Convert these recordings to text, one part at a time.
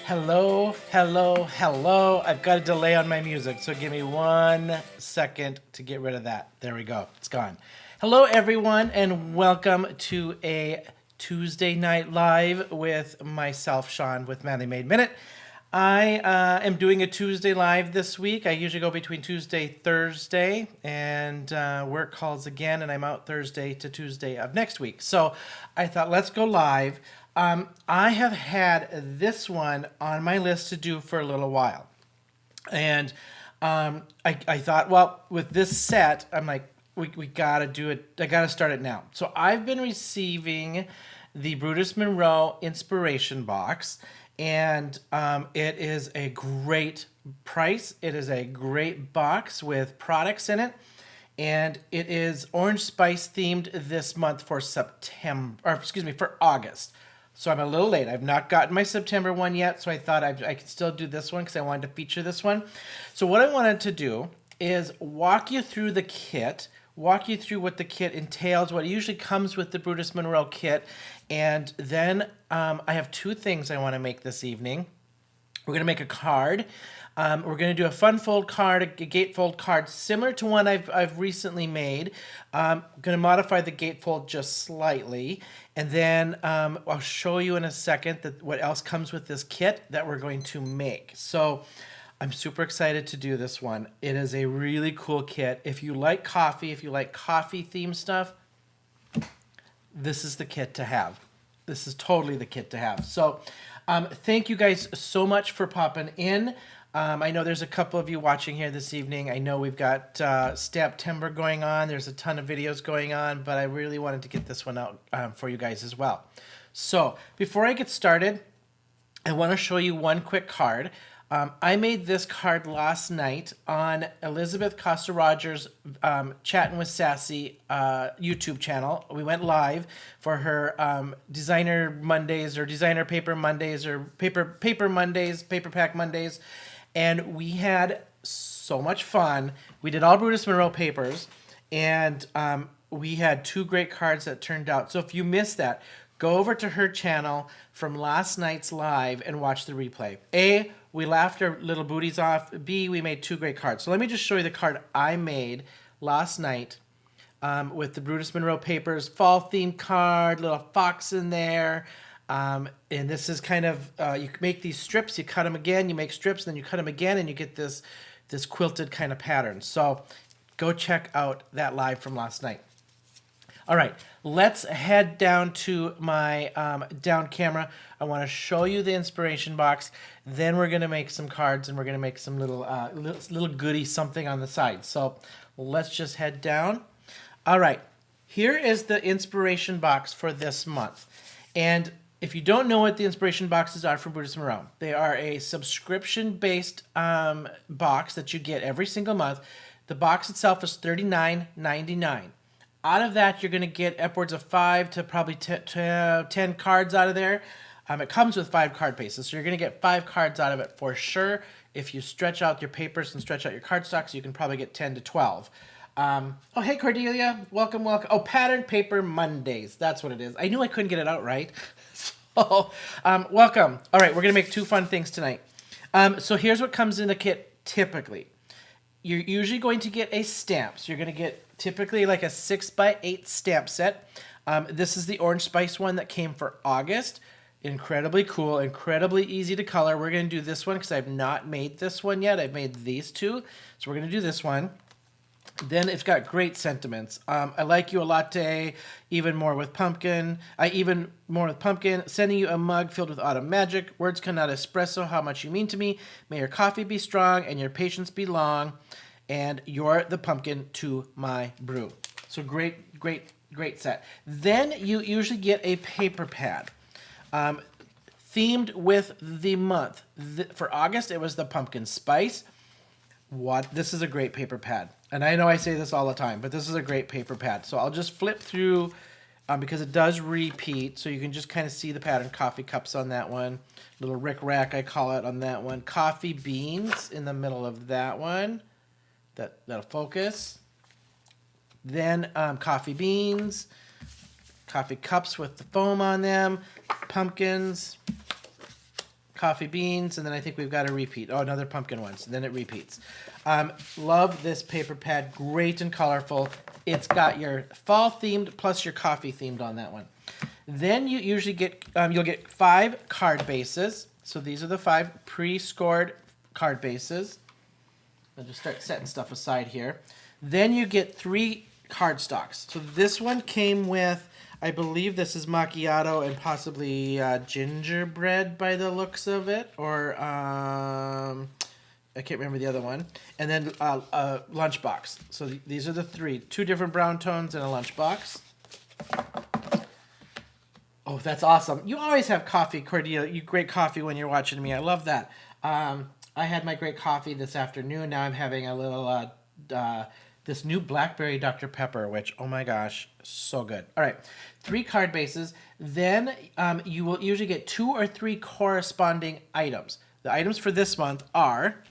Hello, hello, hello. I've got a delay on my music, so give me 1 second to get rid of that. There we go. It's gone. Hello, everyone, and welcome to a Tuesday night live with myself, Shawn, with Manley Made Minute. I am doing a Tuesday live this week. I usually go between Tuesday, Thursday, and work calls again, and I'm out Thursday to Tuesday of next week. So I thought, let's go live. I have had this one on my list to do for a little while. And I thought, well, with this set, I'm like, we got to do it. I got to start it now. So I've been receiving the Brutus Monroe Inspiration Box. And it is a great price. It is a great box with products in it. And it is orange spice themed this month for for August. So I'm a little late. I've not gotten my September one yet, so I thought I could still do this one because I wanted to feature this one. So what I wanted to do is walk you through the kit, walk you through what the kit entails, what usually comes with the Brutus Monroe kit, and then I have two things I want to make this evening. We're going to make a card. We're going to do a fun fold card, a gatefold card, similar to one I've recently made. I'm going to modify the gatefold just slightly, and then I'll show you in a second what else comes with this kit that we're going to make. So I'm super excited to do this one. It is a really cool kit. If you like coffee themed stuff, this is the kit to have. This is totally the kit to have. So thank you guys so much for popping in. I know there's a couple of you watching here this evening. I know we've got Steptember going on. There's a ton of videos going on, but I really wanted to get this one out for you guys as well. So before I get started, I want to show you one quick card. I made this card last night on Elizabeth Costa Rogers' Chatting with Sassy YouTube channel. We went live for her Designer Mondays or Designer Paper Mondays or Paper Mondays, Paper Pack Mondays. And we had so much fun. We did all Brutus Monroe papers, and we had two great cards that turned out. So if you missed that, go over to her channel from last night's live and watch the replay. A, we laughed our little booties off. B, we made two great cards. So let me just show you the card I made last night with the Brutus Monroe papers. Fall-themed card, little fox in there. And this is kind of, you make these strips, you cut them again, you make strips, then you cut them again, and you get this quilted kind of pattern. So go check out that live from last night. All right, let's head down to my down camera. I want to show you the inspiration box. Then we're going to make some cards, and we're going to make some little goodie something on the side. So let's just head down. All right, here is the inspiration box for this month. And if you don't know what the inspiration boxes are from Brutus Monroe, they are a subscription-based box that you get every single month. The box itself is $39.99. Out of that, you're going to get upwards of 5 to probably 10 cards out of there. It comes with 5 card bases, so you're going to get 5 cards out of it for sure. If you stretch out your papers and stretch out your cardstocks, you can probably get 10 to 12. Oh, hey, Cordelia. Welcome, welcome. Oh, Pattern Paper Mondays. That's what it is. I knew I couldn't get it out right. So, welcome. All right, we're going to make two fun things tonight. So here's what comes in the kit typically. You're usually going to get a stamp. So you're going to get typically like a 6x8 stamp set. This is the orange spice one that came for August. Incredibly cool, incredibly easy to color. We're going to do this one because I've not made this one yet. I've made these two. So we're going to do this one. Then it's got great sentiments. I like you a latte, even more with pumpkin. Sending you a mug filled with autumn magic. Words cannot espresso how much you mean to me. May your coffee be strong and your patience be long. And you're the pumpkin to my brew. So great set. Then you usually get a paper pad. Themed with the month. For August, it was the pumpkin spice. This is a great paper pad. And I know I say this all the time, but this is a great paper pad. So I'll just flip through because it does repeat. So you can just kind of see the pattern. Coffee cups on that one. Little rick-rack, I call it, on that one. Coffee beans in the middle of that one. That'll focus. Then coffee beans. Coffee cups with the foam on them. Pumpkins. coffee beans, and then I think we've got a repeat. Oh, another pumpkin one, so then it repeats. Love this paper pad, great and colorful. It's got your fall themed plus your coffee themed on that one. Then you usually get, you'll get 5 card bases. So these are the 5 pre-scored card bases. I'll just start setting stuff aside here. Then you get 3 card stocks. So this one came with, I believe this is macchiato and possibly gingerbread by the looks of it, or I can't remember the other one. And then a lunchbox. So these are the 3, 2 different brown tones and a lunchbox. Oh, that's awesome. You always have coffee, Cordelia. You great coffee when you're watching me. I love that. I had my great coffee this afternoon. Now I'm having a little, this new blackberry Dr. Pepper, which, oh my gosh, so good. All right, 3 card bases. Then you will usually get 2 or 3 corresponding items. The items for this month are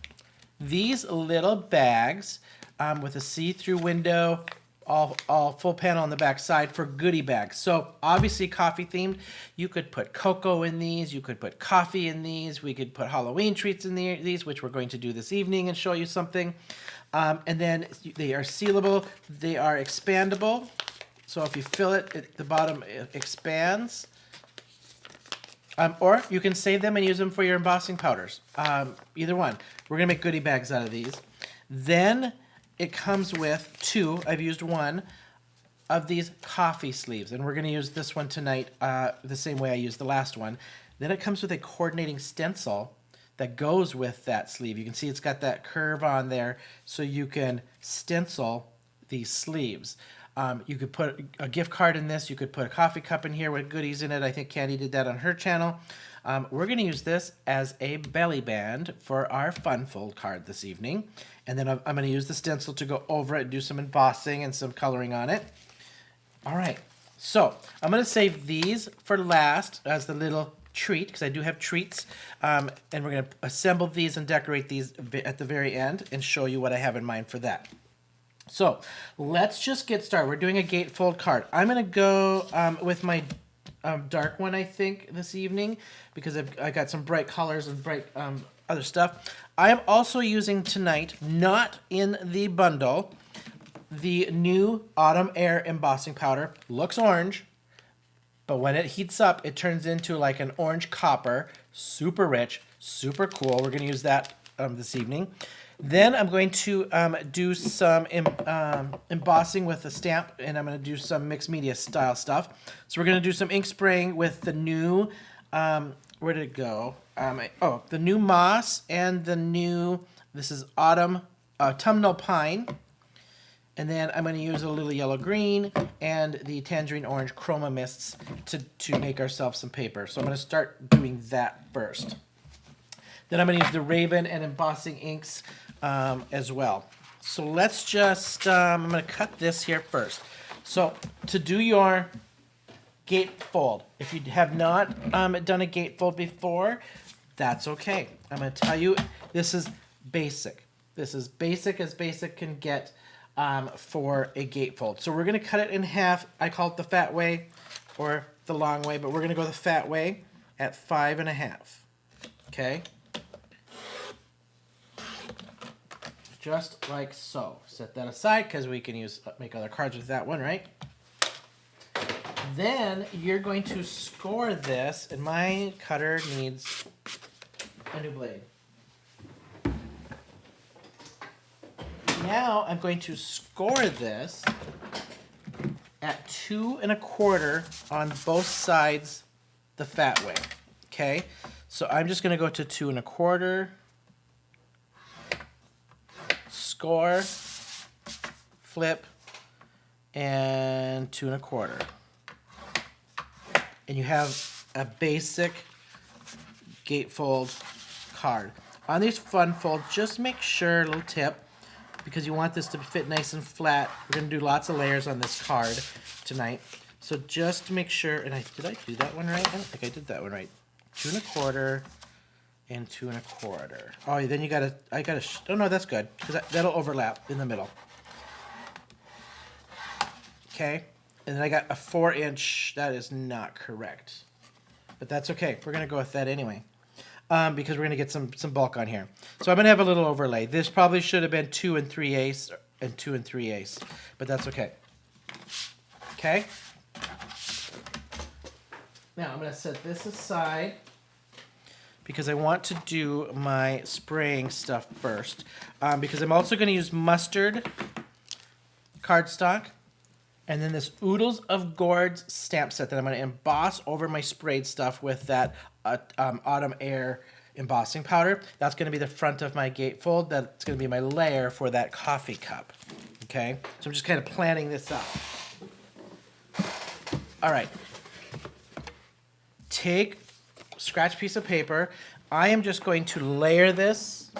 these little bags with a see-through window, all full panel on the back side for goodie bags. So obviously coffee themed. You could put cocoa in these. You could put coffee in these. We could put Halloween treats in these, which we're going to do this evening and show you something. And then they are sealable. They are expandable. So if you fill it, the bottom expands. Or you can save them and use them for your embossing powders. Either one. We're going to make goodie bags out of these. Then it comes with 2, I've used 1, of these coffee sleeves. And we're going to use this one tonight the same way I used the last one. Then it comes with a coordinating stencil that goes with that sleeve. You can see it's got that curve on there so you can stencil these sleeves. You could put a gift card in this. You could put a coffee cup in here with goodies in it. I think Candy did that on her channel. We're going to use this as a belly band for our fun fold card this evening. And then I'm going to use the stencil to go over it and do some embossing and some coloring on it. All right. So I'm going to save these for last as the little treat, because I do have treats. And we're going to assemble these and decorate these at the very end and show you what I have in mind for that. So let's just get started. We're doing a gatefold card. I'm going to go with my dark one, I think, this evening, because I got some bright colors and bright other stuff. I am also using tonight, not in the bundle, the new Autumn Air embossing powder. Looks orange, but when it heats up, it turns into like an orange copper. Super rich, super cool. We're going to use that this evening. Then I'm going to do some embossing with a stamp, and I'm going to do some mixed media style stuff. So we're going to do some ink spraying with the new, where did it go? The new moss and the new, this is autumn, autumnal pine. And then I'm going to use a little yellow green and the tangerine orange chroma mists to make ourselves some paper. So I'm going to start doing that first. Then I'm going to use the Raven and embossing inks as well. So let's just, I'm going to cut this here first. So to do your gatefold, if you have not done a gatefold before, that's okay. I'm going to tell you, this is basic. This is basic as basic can get for a gatefold. So we're going to cut it in half. I call it the fat way or the long way, but we're going to go the fat way at 5.5. Okay? Just like so. Set that aside because we can make other cards with that one, right? Then you're going to score this, and my cutter needs a new blade. Now I'm going to score this at 2 1/4 on both sides the fat way. Okay? So I'm just going to go to 2 1/4. Score, flip, and 2 1/4. And you have a basic gatefold card. On these fun folds, just make sure, little tip, because you want this to fit nice and flat. We're going to do lots of layers on this card tonight. So just make sure, and did I do that one right? I don't think I did that one right. 2 1/4. And 2 1/4. Oh, then you gotta, oh no, that's good, because that'll overlap in the middle. Okay, and then I got a 4-inch, that is not correct. But that's okay, we're gonna go with that anyway. because we're going to get some bulk on here. So I'm going to have a little overlay. This probably should have been 2 3/8 and 2 3/8, but that's okay. Okay. Now I'm going to set this aside because I want to do my spraying stuff first. Because I'm also going to use mustard cardstock and then this Oodles of Gourds stamp set that I'm going to emboss over my sprayed stuff with that Autumn Air embossing powder. That's going to be the front of my gatefold. That's going to be my layer for that coffee cup. Okay, so I'm just kind of planning this out. All right. Take a scratch piece of paper. I am just going to layer this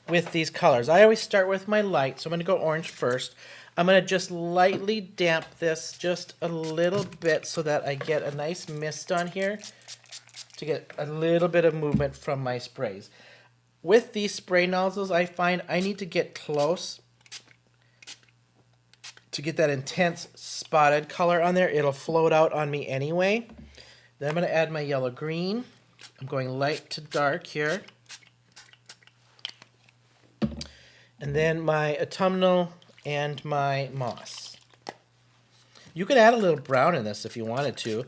with these colors. I always start with my light, so I'm going to go orange first. I'm going to just lightly damp this just a little bit so that I get a nice mist on here to get a little bit of movement from my sprays. With these spray nozzles, I find I need to get close to get that intense spotted color on there. It'll float out on me anyway. Then I'm going to add my yellow green. I'm going light to dark here. And then my autumnal and my moss. You could add a little brown in this if you wanted to.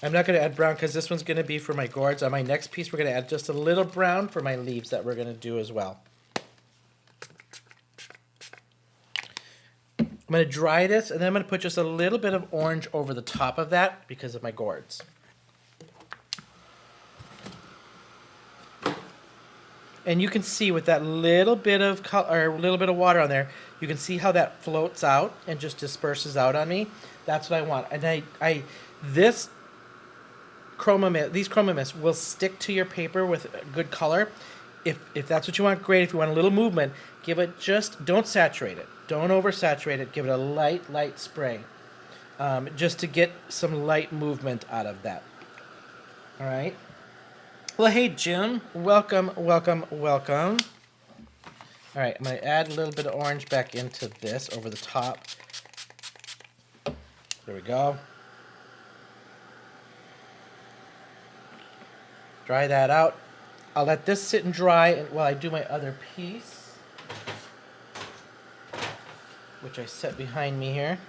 I'm not going to add brown because this one's going to be for my gourds. On my next piece, we're going to add just a little brown for my leaves that we're going to do as well. I'm going to dry this, and then I'm going to put just a little bit of orange over the top of that because of my gourds. And you can see with that little bit of color, or a little bit of water on there, you can see how that floats out and just disperses out on me. That's what I want. And these chroma mists will stick to your paper with good color. If that's what you want, great. If you want a little movement, give it don't saturate it. Don't oversaturate it. Give it a light spray, just to get some light movement out of that. All right. Well, hey, Jim. Welcome. All right, I'm going to add a little bit of orange back into this over the top. There we go. Dry that out. I'll let this sit and dry while I do my other piece, which I set behind me here.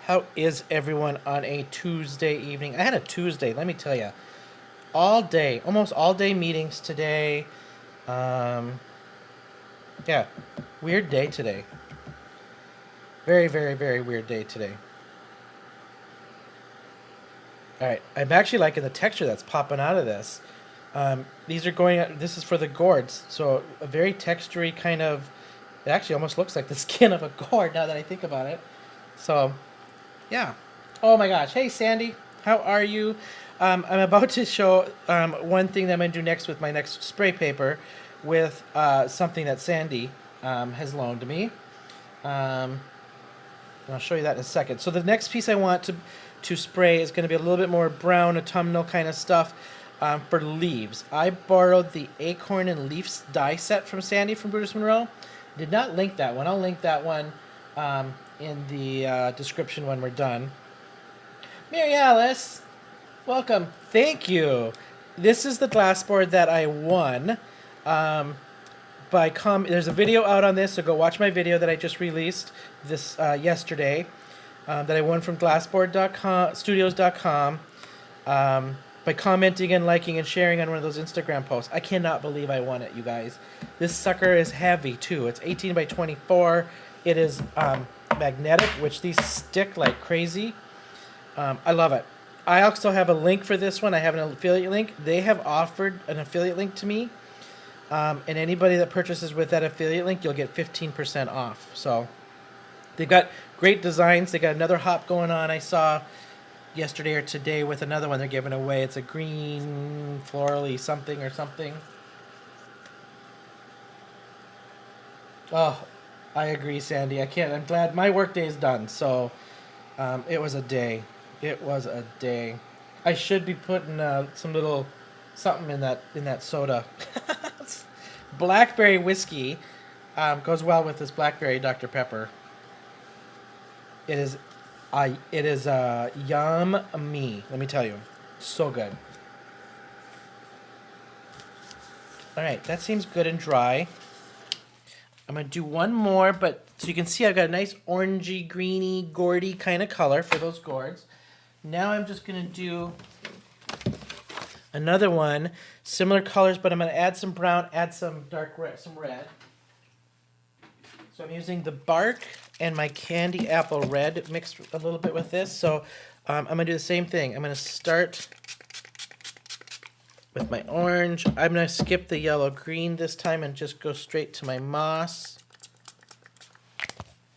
How is everyone on a Tuesday evening? I had a Tuesday, let me tell you. All day, almost all day meetings today. Yeah, weird day today. Very, very, very weird day today. All right, I'm actually liking the texture that's popping out of this. This is for the gourds, so a very textury kind of, it actually almost looks like the skin of a gourd now that I think about it. So, yeah. Oh my gosh. Hey, Sandy. How are you? I'm about to show one thing that I'm going to do next with my next spray paper with something that Sandy has loaned to me. And I'll show you that in a second. So the next piece I want to spray is going to be a little bit more brown, autumnal kind of stuff for leaves. I borrowed the acorn and leaf dye set from Sandy from Brutus Monroe. Did not link that one. I'll link that one in the description when we're done. Mary Alice, welcome. Thank you. This is the glass board that I won. There's a video out on this, so go watch my video that I just released this yesterday that I won from glassboardstudios.com by commenting and liking and sharing on one of those Instagram posts. I cannot believe I won it, you guys. This sucker is heavy too. It's 18 by 24. It is magnetic, which these stick like crazy. I love it. I also have a link for this one. I have an affiliate link. They have offered an affiliate link to me. And anybody that purchases with that affiliate link, you'll get 15% off. So they've got great designs. They got another hop going on I saw yesterday or today with another one they're giving away. It's a green florally something or something. Oh, I agree, Sandy. I'm glad my work day is done. So it was a day. It was a day. I should be putting some little something in that soda. Blackberry whiskey. Goes well with this blackberry Dr. Pepper. It is, yummy. Let me tell you, so good. All right, that seems good and dry. I'm gonna do one more, but so you can see I've got a nice orangey, greeny, gourdy kind of color for those gourds. Now I'm just gonna do another one, similar colors, but I'm gonna add some brown, add some dark red, some red. So I'm using the bark and my candy apple red mixed a little bit with this. So I'm gonna do the same thing. I'm gonna start with my orange. I'm gonna skip the yellow green this time and just go straight to my moss.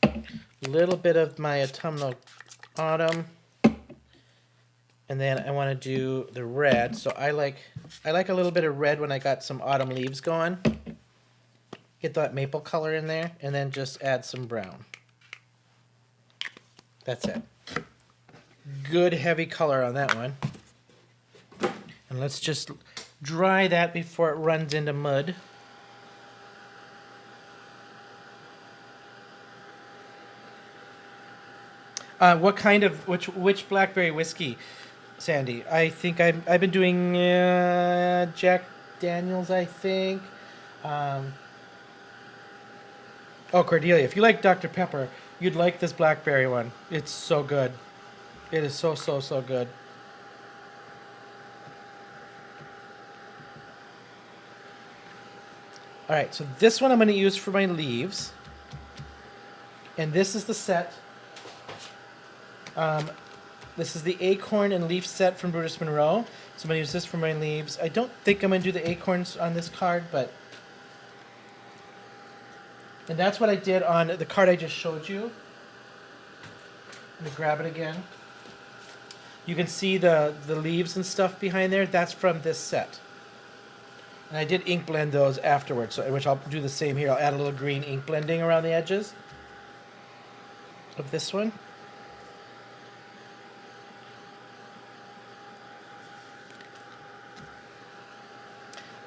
A little bit of my autumnal autumn. And then I want to do the red. So I like a little bit of red when I got some autumn leaves going. Get that maple color in there, and then just add some brown. That's it. Good heavy color on that one. And let's just dry that before it runs into mud. Which blackberry whiskey, Sandy? I think I've been doing Jack Daniels, I think. Cordelia, if you like Dr. Pepper, you'd like this blackberry one. It's so good. It is so good. All right, so this one I'm going to use for my leaves. And this is the set. This is the acorn and leaf set from Brutus Monroe. So I'm going to use this for my leaves. I don't think I'm going to do the acorns on this card, but... And that's what I did on the card I just showed you. Let me grab it again. You can see the leaves and stuff behind there. That's from this set. And I did ink blend those afterwards, which I'll do the same here. I'll add a little green ink blending around the edges of this one.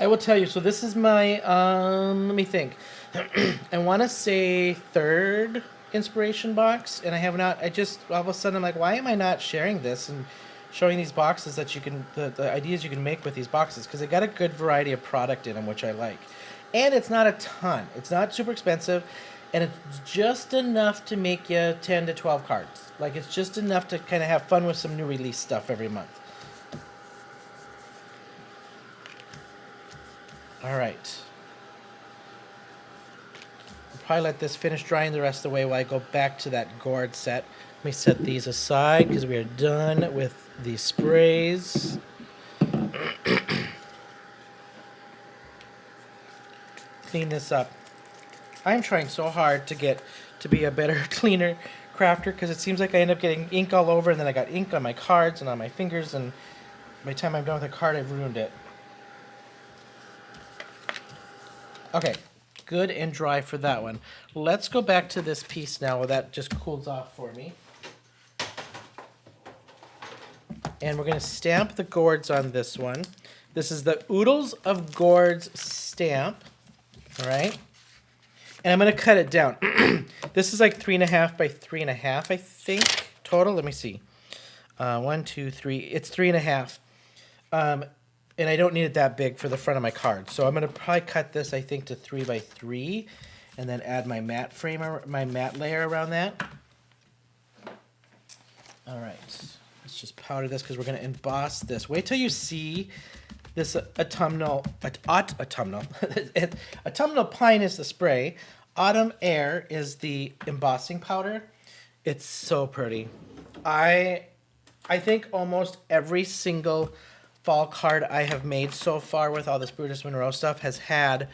I will tell you, so this is my, let me think. I want to say third inspiration box, and I have not, all of a sudden I'm like, why am I not sharing this and showing these boxes that you can, the ideas you can make with these boxes, because they got a good variety of product in them, which I like. And it's not a ton. It's not super expensive, and it's just enough to make you 10 to 12 cards. Like, it's just enough to kind of have fun with some new release stuff every month. All right. I'll probably let this finish drying the rest of the way while I go back to that gourd set. Let me set these aside because we are done with the sprays. Clean this up. I'm trying so hard to be a better cleaner crafter, because it seems like I end up getting ink all over, and then I got ink on my cards and on my fingers, and by the time I'm done with the card, I've ruined it. Okay, good and dry for that one. Let's go back to this piece now while that just cools off for me. And we're going to stamp the gourds on this one. This is the Oodles of Gourds stamp, all right? And I'm going to cut it down. This is like 3.5 by 3.5, I think, total. Let me see. 1, 2, 3. It's 3.5. And I don't need it that big for the front of my card. So I'm going to probably cut this, I think, to 3 by 3, and then add my matte my matte layer around that. All right. Let's just powder this because we're going to emboss this. Wait till you see this autumnal pine is the spray. Autumn air is the embossing powder. It's so pretty. I think almost every single fall card I have made so far with all this Brutus Monroe stuff has had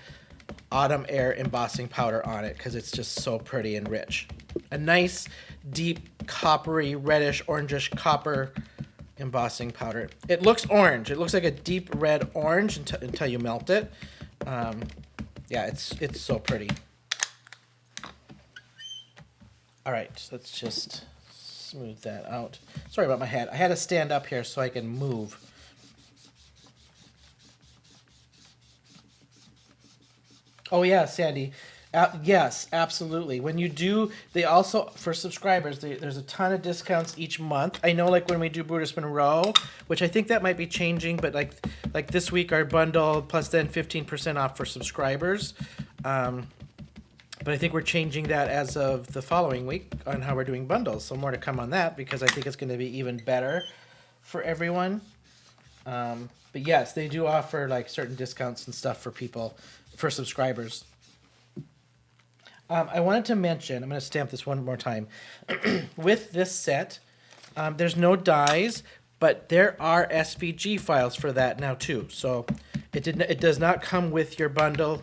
autumn air embossing powder on it because it's just so pretty and rich. A nice, deep, coppery, reddish, orangish copper embossing powder. It looks orange. It looks like a deep red orange until you melt it. Yeah, it's so pretty. All right, so let's just smooth that out. Sorry about my head. I had to stand up here so I can move. Oh yeah, Sandy. Yes, absolutely. When you do, they also, for subscribers, there's a ton of discounts each month. I know, like when we do Brutus Monroe, which I think that might be changing, but like this week, our bundle plus then 15% off for subscribers. But I think we're changing that as of the following week on how we're doing bundles. So more to come on that because I think it's going to be even better for everyone. But yes, they do offer like certain discounts and stuff for people, for subscribers. I wanted to mention, I'm going to stamp this one more time. With this set, there's no dies, but there are SVG files for that now too. So it does not come with your bundle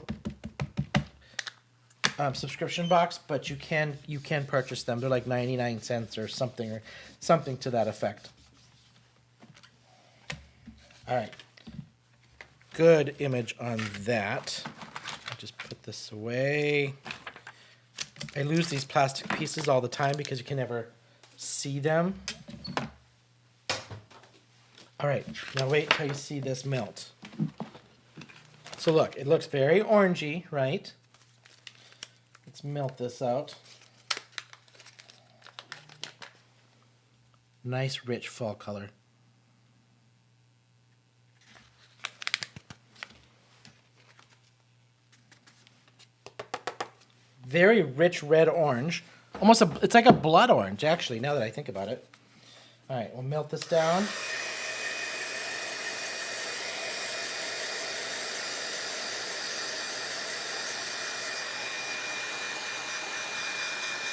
subscription box, but you can purchase them. They're like 99 cents or something to that effect. All right. Good image on that. I'll just put this away. I lose these plastic pieces all the time because you can never see them. All right, now wait till you see this melt. So look, it looks very orangey, right? Let's melt this out. Nice, rich fall color. Very rich red orange. It's like a blood orange, actually, now that I think about it. All right, we'll melt this down.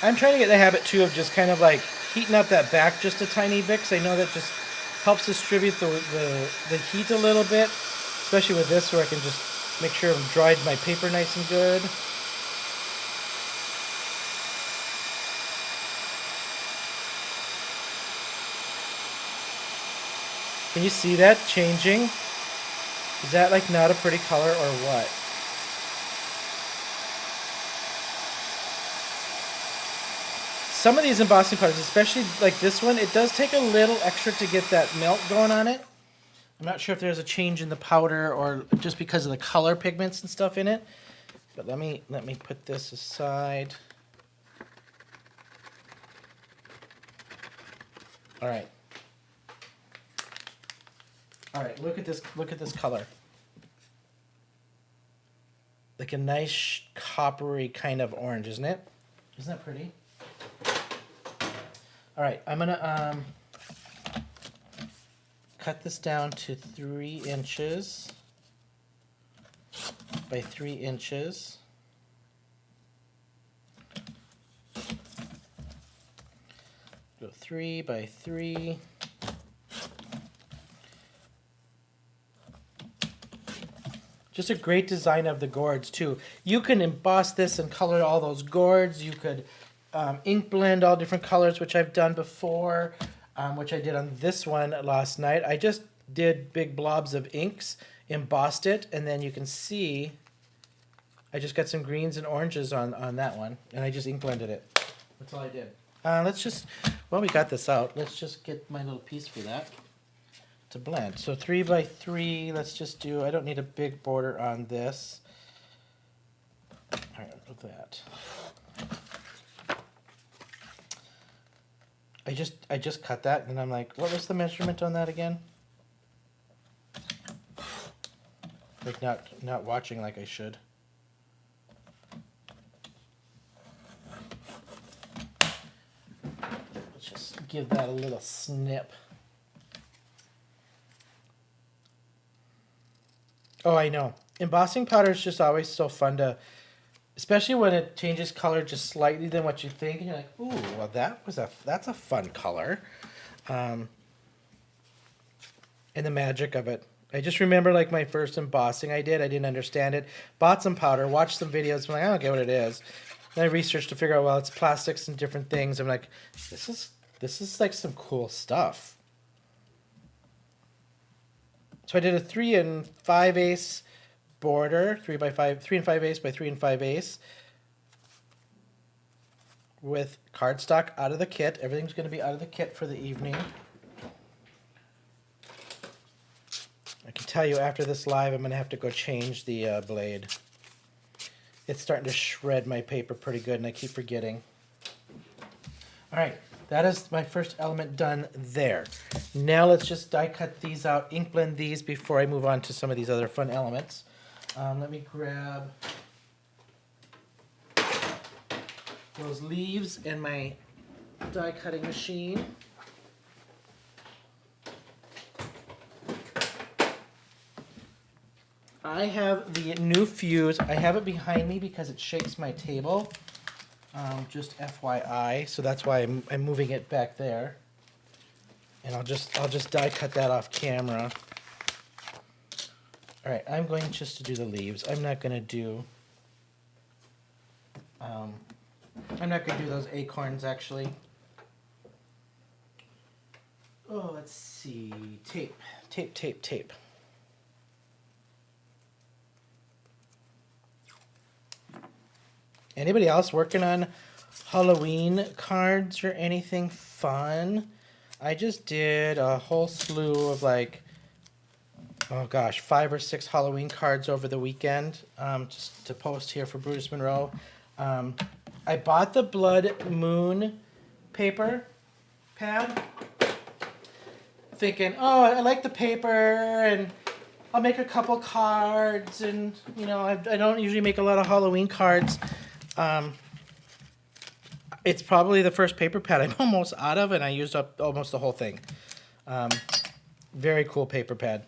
I'm trying to get the habit, too, of just kind of like heating up that back just a tiny bit, because I know that just helps distribute the heat a little bit, especially with this, where I can just make sure I've dried my paper nice and good. Can you see that changing? Is that like not a pretty color or what? Some of these embossing powders, especially like this one, it does take a little extra to get that melt going on it. I'm not sure if there's a change in the powder or just because of the color pigments and stuff in it. But let me put this aside. All right. All right, look at this color. Like a nice coppery kind of orange, isn't it? Isn't that pretty? All right, I'm gonna cut this down to 3 inches by 3 inches. Go 3 by 3. Just a great design of the gourds too. You can emboss this and color all those gourds. You could ink blend all different colors, which I've done before, which I did on this one last night. I just did big blobs of inks, embossed it, and then you can see I just got some greens and oranges on that one, and I just ink blended it. That's all I did. Well, we got this out. Let's just get my little piece for that to blend. So 3 by 3, let's just do, I don't need a big border on this. All right, look at that. I just cut that, and I'm like, what was the measurement on that again? Like not watching like I should. Let's just give that a little snip. Oh, I know. Embossing powder is just always so fun to, especially when it changes color just slightly than what you think, and you're like, ooh, well that's a fun color. And the magic of it. I just remember like my first embossing I didn't understand it. Bought some powder, watched some videos, I'm like, I don't get what it is. Then I researched to figure out, well, it's plastics and different things. I'm like, this is like some cool stuff. So I did a 3 and 5/8 border, 3 and 5/8 by 3 and 5/8 with cardstock out of the kit. Everything's going to be out of the kit for the evening. I can tell you after this live, I'm going to have to go change the blade it's starting to shred my paper pretty good, and I keep forgetting. All right, that is my first element done there. Now let's just die cut these out, ink blend these before I move on to some of these other fun elements. Let me grab those leaves and my die cutting machine. I have the new fuse. I have it behind me because it shakes my table. Just FYI, so that's why I'm moving it back there. And I'll just die cut that off camera. All right, I'm going just to do the leaves. I'm not going to do those acorns actually. Oh, let's see. Tape. Anybody else working on Halloween cards or anything fun? I just did a whole slew of like, oh gosh, 5 or 6 Halloween cards over the weekend, just to post here for Brutus Monroe. I bought the Blood Moon paper pad, thinking, oh, I like the paper, and I'll make a couple cards, and you know, I don't usually make a lot of Halloween cards. It's probably the first paper pad I'm almost out of, and I used up almost the whole thing. Very cool paper pad.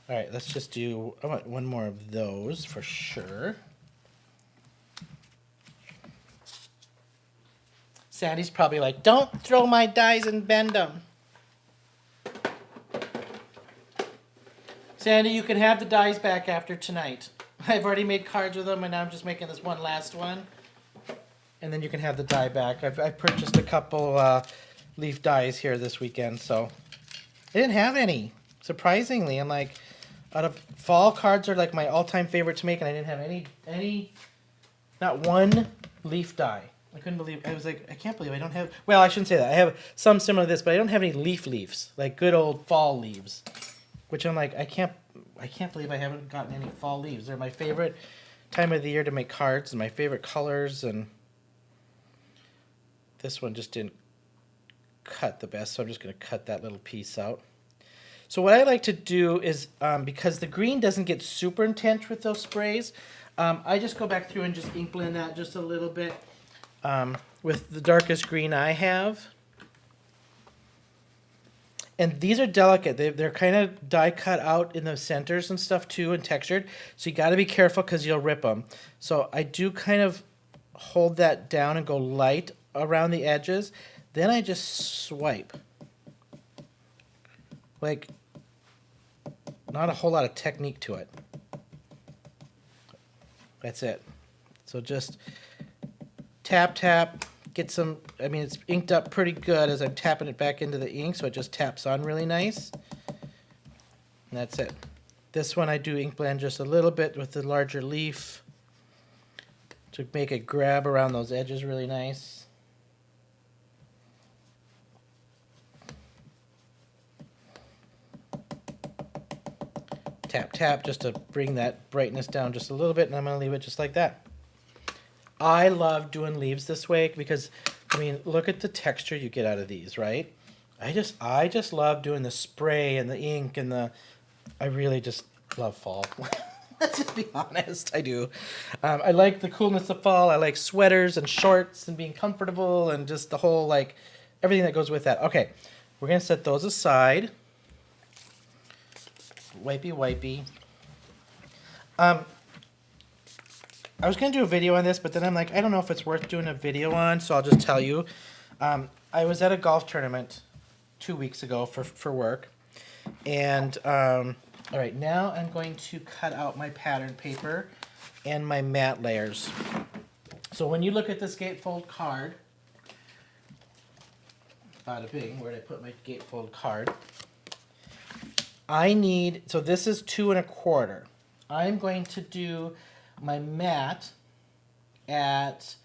All right, let's just do, I want one more of those for sure. Sandy's probably like, don't throw my dies and bend them. Sandy, you can have the dies back after tonight. I've already made cards with them, and now I'm just making this one last one. And then you can have the die back. I've purchased a couple leaf dies here this weekend, so I didn't have any. Surprisingly, I'm like, out of fall cards are like my all-time favorite to make, and I didn't have any, not one leaf die. I couldn't believe, I was like, I can't believe I don't have, well, I shouldn't say that. I have some similar to this, but I don't have any leaves, like good old fall leaves. Which I'm like, I can't believe I haven't gotten any fall leaves. They're my favorite time of the year to make cards, and my favorite colors, and this one just didn't cut the best, so I'm just going to cut that little piece out. So what I like to do is, because the green doesn't get super intense with those sprays, I just go back through and just ink blend that just a little bit with the darkest green I have. And these are delicate. They're kind of die cut out in the centers and stuff too, and textured. So you got to be careful because you'll rip them. So I do kind of hold that down and go light around the edges. Then I just swipe. Like, not a whole lot of technique to it. That's it. So just tap, tap. Get some, I mean, it's inked up pretty good as I'm tapping it back into the ink, so it just taps on really nice. And that's it. This one I do ink blend just a little bit with the larger leaf to make it grab around those edges really nice. Tap, tap, just to bring that brightness down just a little bit, and I'm going to leave it just like that. I love doing leaves this way because, I mean, look at the texture you get out of these, right? I just love doing the spray and the ink and I really just love fall. Let's just be honest, I do. I like the coolness of fall. I like sweaters and shorts and being comfortable and just the whole, like, everything that goes with that. Okay, we're going to set those aside. Wipey, wipey. I was going to do a video on this, but then I'm like, I don't know if it's worth doing a video on, so I'll just tell you. I was at a golf tournament 2 weeks ago for work. And, all right, now I'm going to cut out my pattern paper and my matte layers. So when you look at this gatefold card, bada bing, where did I put my gatefold card? I need, so this is 2 1/4. I'm going to do my matte at,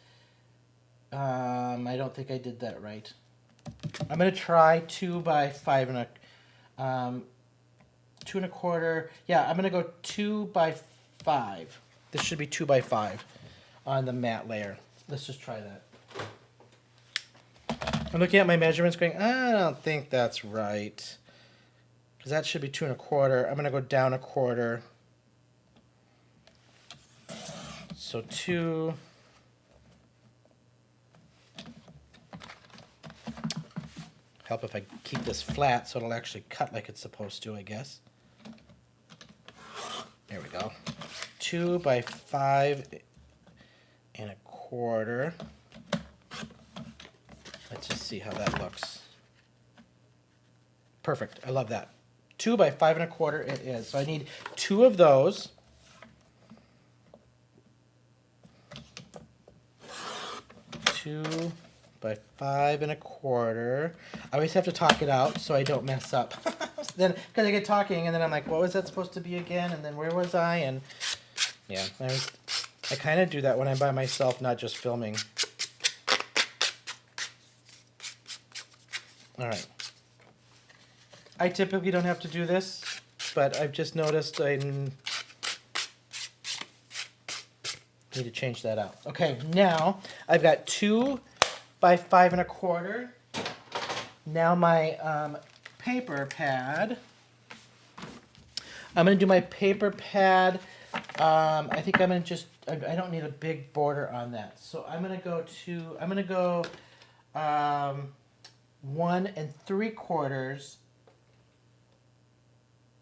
I don't think I did that right. I'm going to try 2 by 5 1/4. 2 1/4. Yeah, I'm gonna go 2 by 5. This should be 2 by 5 on the matte layer. Let's just try that. I'm looking at my measurements going, I don't think that's right. Because that should be 2 1/4. I'm gonna go down 1/4. So 2. Help if I keep this flat so it'll actually cut like it's supposed to, I guess. There we go. 2 by 5 1/4. Let's just see how that looks. Perfect. I love that. 2 by 5 1/4 it is. So I need 2 of those. Two by 5 1/4. I always have to talk it out so I don't mess up. Then, because I get talking and then I'm like, what was that supposed to be again? And then where was I? And yeah, I kind of do that when I'm by myself, not just filming. All right. I typically don't have to do this, but I've just noticed I need to change that out. Okay, now I've got 2 by 5 1/4. Now my paper pad. I'm going to do my paper pad. I think I'm going to just, I don't need a big border on that. So I'm going to go 1 3/4.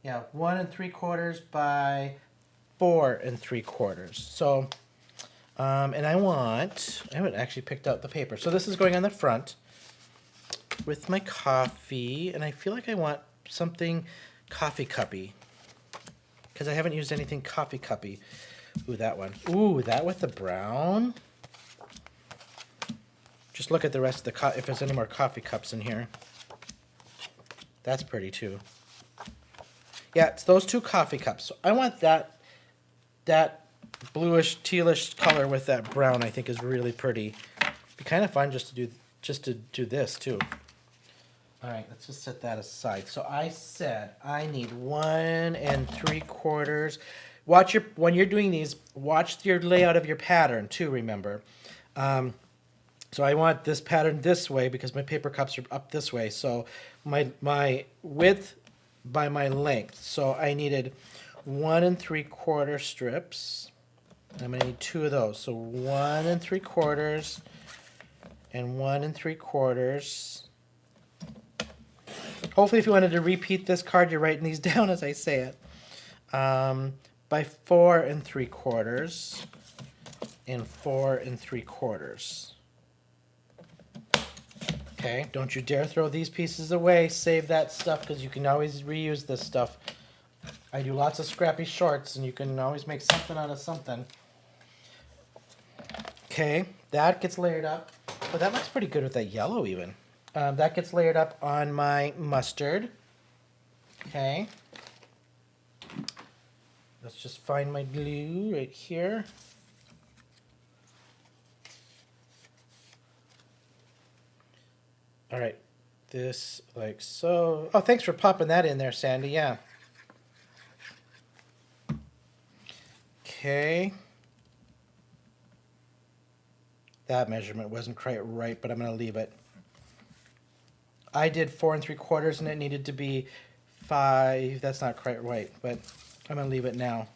Yeah, 1 3/4 by 4 3/4. So, and I haven't actually picked out the paper. So this is going on the front with my coffee, and I feel like I want something coffee cuppy because I haven't used anything coffee cuppy. Ooh, that one. Ooh, that with the brown. Just look at the rest of the if there's any more coffee cups in here. That's pretty too. Yeah, it's those 2 coffee cups. So I want that bluish, tealish color with that brown. I think is really pretty. It'd be kind of fun just to do this too. All right, let's just set that aside. So I said I need 1 3/4. When you're doing these, watch your layout of your pattern too. Remember, so I want this pattern this way because my paper cups are up this way. So my width by my length. So I needed 1 3/4 strips. I'm gonna need 2 of those. So 1 3/4 and 1 3/4. Hopefully, if you wanted to repeat this card, you're writing these down as I say it. By 4 3/4 and 4 3/4. Okay, don't you dare throw these pieces away. Save that stuff because you can always reuse this stuff. I do lots of scrappy shorts, and you can always make something out of something. Okay, that gets layered up. Oh, that looks pretty good with that yellow even. That gets layered up on my mustard. Okay. Let's just find my glue right here. All right, this like so. Oh, thanks for popping that in there, Sandy. Yeah. Okay. That measurement wasn't quite right, but I'm going to leave it. I did 4 3/4 and it needed to be 5. That's not quite right, but I'm going to leave it now.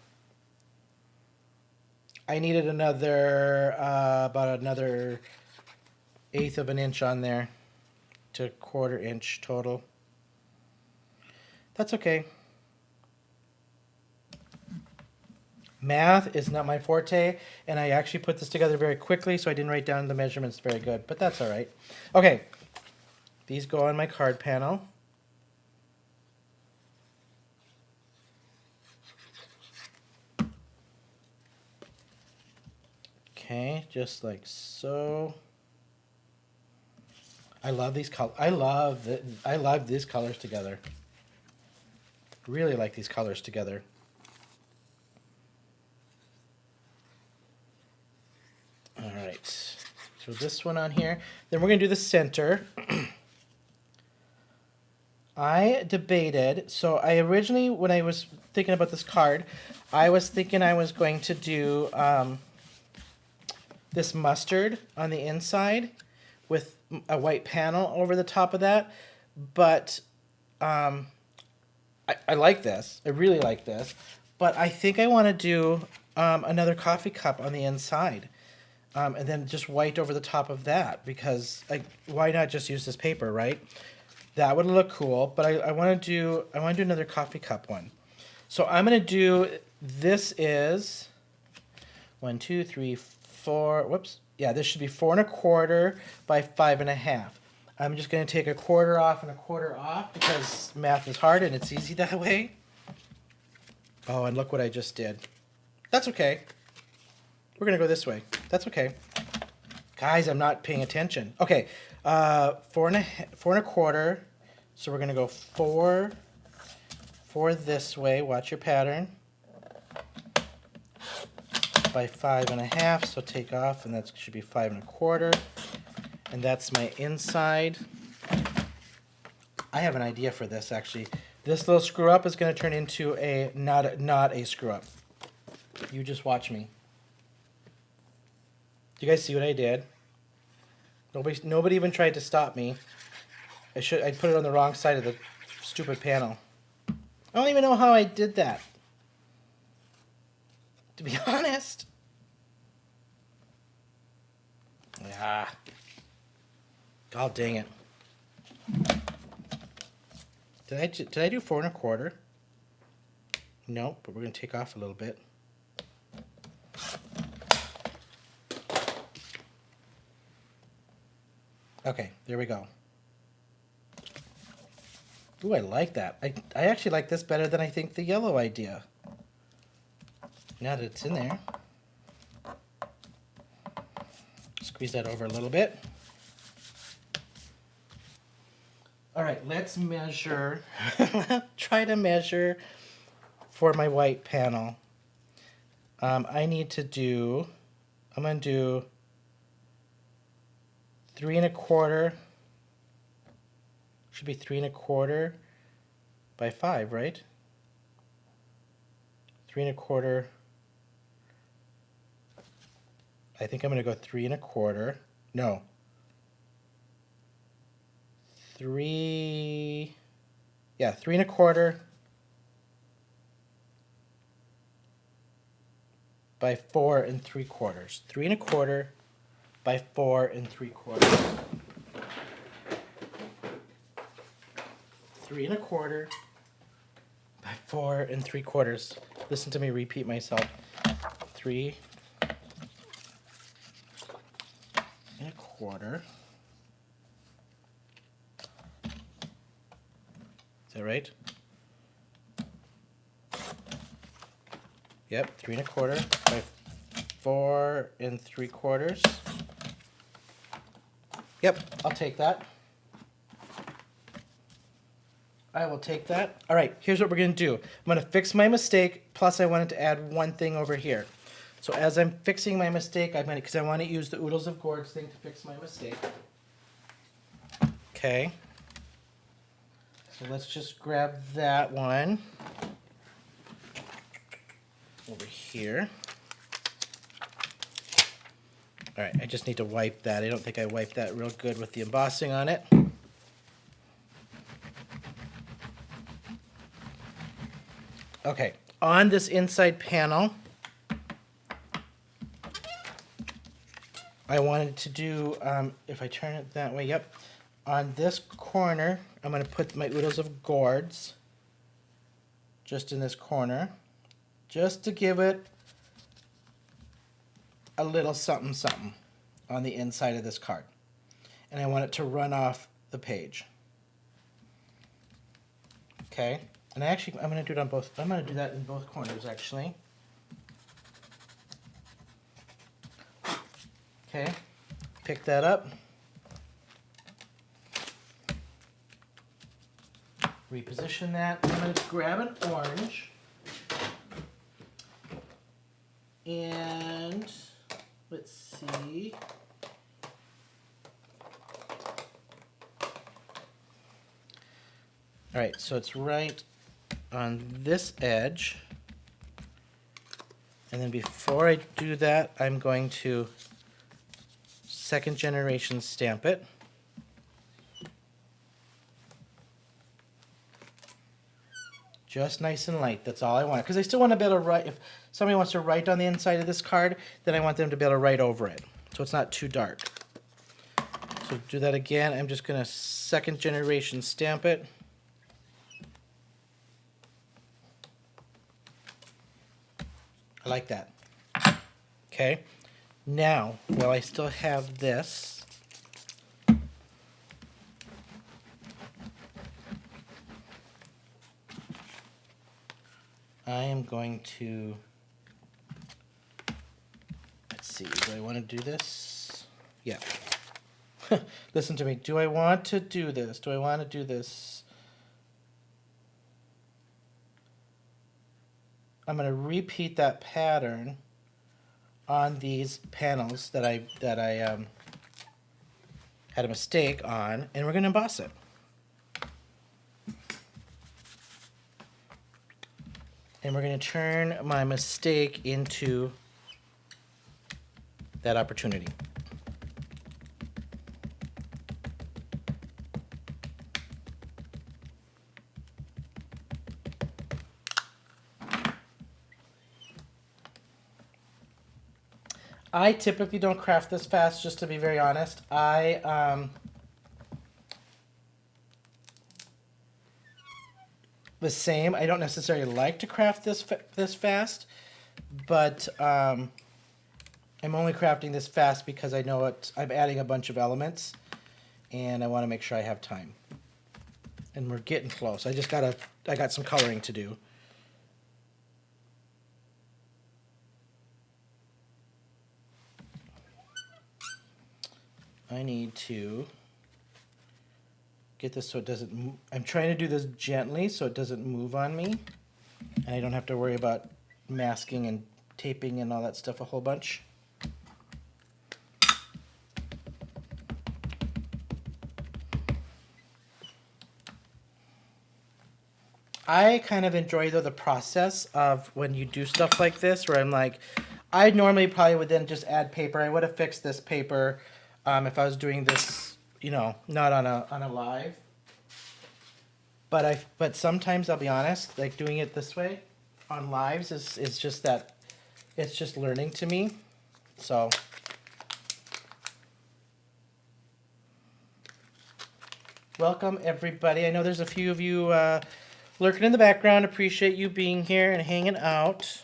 I needed another, about another 1/8 of an inch on there to 1/4 inch total. That's okay. Math is not my forte, and I actually put this together very quickly, so I didn't write down the measurements very good, but that's all right. Okay, these go on my card panel. Okay, just like so. I love these colors. I love these colors together. Really like these colors together. All right, so this one on here. Then we're gonna do the center. I debated. So I originally, when I was thinking about this card, I was thinking I was going to do this mustard on the inside with a white panel over the top of that. But I like this. I really like this. But I think I want to do another coffee cup on the inside. And then just white over the top of that, because why not just use this paper, right? That would look cool. But I want to do another coffee cup one. So I'm gonna do, this is 1, 2, 3, 4. Whoops. Yeah, this should be 4 1/4 by 5 1/2. I'm just gonna take a quarter off and a quarter off because math is hard and it's easy that way. Oh, and look what I just did. That's okay. We're gonna go this way. That's okay. Guys, I'm not paying attention. Okay, 4 1/4. So we're gonna go 4 this way. Watch your pattern. By 5 1/2. So take off, and that should be 5 1/4. And that's my inside. I have an idea for this actually. This little screw up is gonna turn into a not a screw up. You just watch me. Do you guys see what I did? Nobody even tried to stop me. I put it on the wrong side of the stupid panel. I don't even know how I did that, to be honest. Yeah. Oh, dang it. Did I do 4 1/4? No, but we're going to take off a little bit. Okay, there we go. Ooh, I like that. I actually like this better than I think the yellow idea. Now that it's in there. Squeeze that over a little bit. All right, let's measure. Try to measure for my white panel. I'm going to do 3 1/4. Should be 3 1/4 by 5, right? 3 1/4. I think I'm going to go 3 1/4. No. 3 1/4 by 4 3/4. 3 1/4 by 4 3/4. 3 1/4 by 4 3/4. Listen to me repeat myself. 3 1/4. Is that right? Yep, 3 1/4 by 4 3/4. Yep, I'll take that. I will take that. All right, here's what we're going to do. I'm going to fix my mistake, plus I wanted to add one thing over here. So as I'm fixing my mistake, because I want to use the oodles of gourds thing to fix my mistake. Okay. So let's just grab that one over here. All right, I just need to wipe that. I don't think I wiped that real good with the embossing on it. Okay, on this inside panel, I wanted to do, if I turn it that way, yep. On this corner, I'm going to put my oodles of gourds just in this corner, just to give it a little something something on the inside of this card. And I want it to run off the page. Okay, and I'm going to do it on both. I'm going to do that in both corners, actually. Okay, pick that up. Reposition that. I'm going to grab an orange. And let's see. All right, so it's right on this edge. And then before I do that, I'm going to second generation stamp it. Just nice and light, that's all I want. Because I still want to be able to write, if somebody wants to write on the inside of this card, then I want them to be able to write over it. So it's not too dark. So do that again, I'm just going to second generation stamp it. I like that. Okay, now, while I still have this, I am going to, let's see, do I want to do this? Yeah. Listen to me. Do I want to do this? Do I want to do this? I'm going to repeat that pattern on these panels that I had a mistake on, and we're going to emboss it. And we're going to turn my mistake into that opportunity. I typically don't craft this fast, just to be very honest. The same. I don't necessarily like to craft this fast, but I'm only crafting this fast because I know I'm adding a bunch of elements, and I want to make sure I have time. And we're getting close. I got some coloring to do. I need to get this so it doesn't move. I'm trying to do this gently so it doesn't move on me, and I don't have to worry about masking and taping and all that stuff a whole bunch. I kind of enjoy though the process of when you do stuff like this, where I'm like, I normally probably would then just add paper. I would have fixed this paper if I was doing this, you know, not on a live. But sometimes I'll be honest, like doing it this way on lives is just that, it's just learning to me. So welcome everybody. I know there's a few of you lurking in the background. Appreciate you being here and hanging out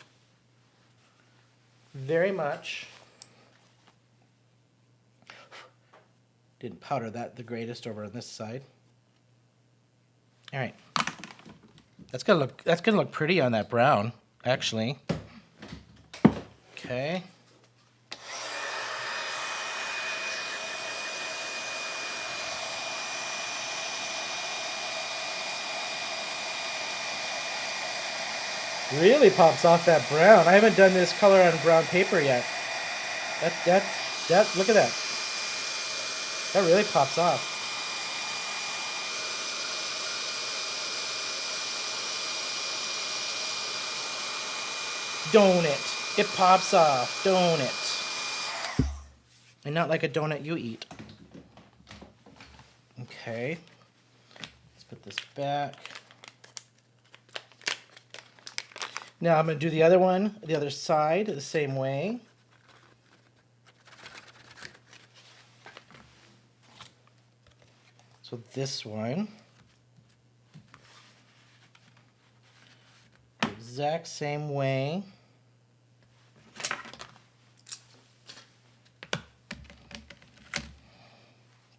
very much. Didn't powder that the greatest over on this side. All right, that's gonna look pretty on that brown, actually. Okay. Really pops off that brown. I haven't done this color on brown paper yet. That look at that. That really pops off. Don't it? It pops off, don't it? And not like a donut you eat. Okay. Let's put this back. Now I'm going to do the other one, the other side, the same way. So this one, the exact same way.